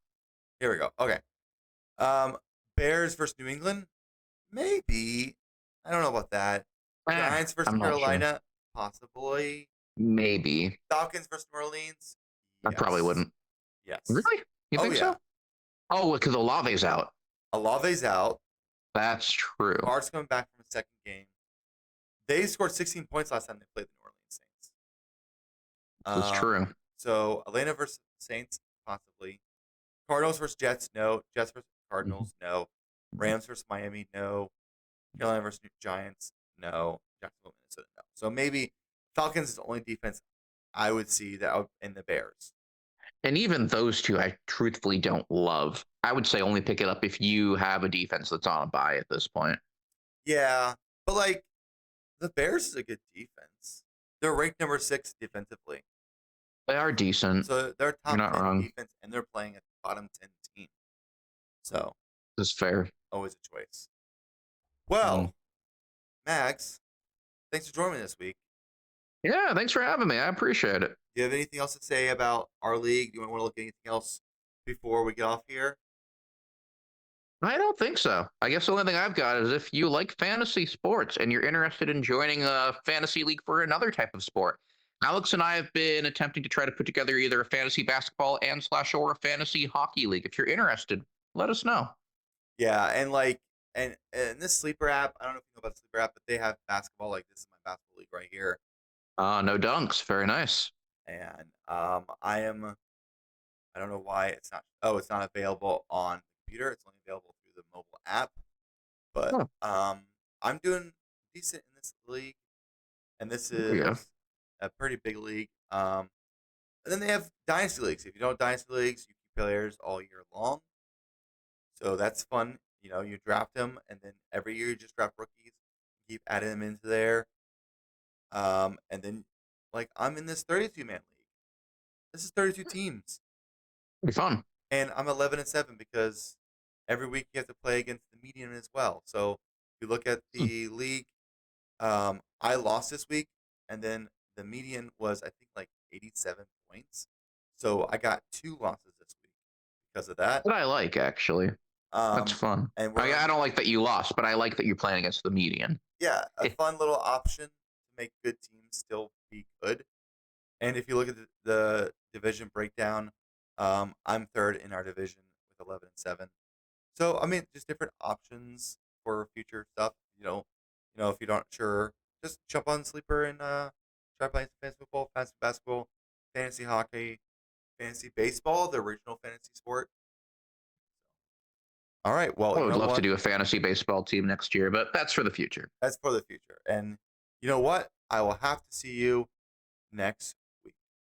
Here we go. Okay. Um, Bears versus New England. Maybe. I don't know about that. Giants versus
I'm not sure.
Carolina. Possibly.
Maybe.
Falcons versus New Orleans.
I probably
Yes.
wouldn't.
Yes.
Really? You
Oh
think
yeah.
so? Oh, because Olave's out.
Olave's out.
That's true.
Carr's coming back from a second game. They scored 16 points last time they played the New Orleans Saints.
This is true.
So Atlanta versus Saints, possibly. Cardinals versus Jets, no. Jets versus
Mhm.
Cardinals, no. Rams versus Miami, no. Carolina versus Giants, no. Jacksonville, Minnesota, no. So maybe Falcons is the only defense I would see that in the Bears.
And even those two, I truthfully don't love. I would say only pick it up if you have a defense that's on a bye at this point.
Yeah, but like the Bears is a good defense. They're ranked number 6 defensively.
They are decent.
So they're
You're
top
not
10
wrong.
defense and they're playing a bottom 10 team. So
This is fair.
always a choice.
Mm.
Well, Max, thanks for joining me this week.
Yeah, thanks for having me. I appreciate it.
Do you have anything else to say about our league? Do you want to look at anything else before we get off here?
I don't think so. I guess the only thing I've got is if you like fantasy sports and you're interested in joining a fantasy league for another type of sport, Alex and I have been attempting to try to put together either a fantasy basketball and slash or a fantasy hockey league. If you're interested, let us know.
Yeah, and like and this sleeper app, I don't know if you know about the sleeper app, but they have basketball. Like this is my basketball league right here,
No dunks. Very nice.
and I don't know why it's not. Oh, it's not available on the computer. It's only available through the mobile app. But
Oh,
I'm doing decent in this league, and this
there we go.
is a pretty big league. And then they have dynasty leagues. If you don't have dynasty leagues, you keep players all year long. So that's fun. You know, you draft them, and then every year you just draft rookies, keep adding them into there. And then like I'm in this 32 man league. This is 32 teams,
Be fun.
and I'm 11-7 because every week you have to play against the median as well. So if you look at
Hmm.
the league, I lost this week, and then the median was I think like 87 points. So I got 2 losses this week because of that.
What I like actually. That's
Um,
fun.
and
I don't like that you lost, but I like that you're playing against the median.
yeah, a fun little option to make good teams still be good. And if you look at the division breakdown, I'm third in our division with 11-7. So I mean, just different options for future stuff. If you're not sure, just jump on Sleeper and try playing some fantasy football, fantasy basketball, fantasy hockey, fantasy baseball, the original fantasy sport. All right, well,
I
you
would
know
love to
what?
do a fantasy baseball team next year, but that's for the future.
That's for the future. And you know what? I will have to see you next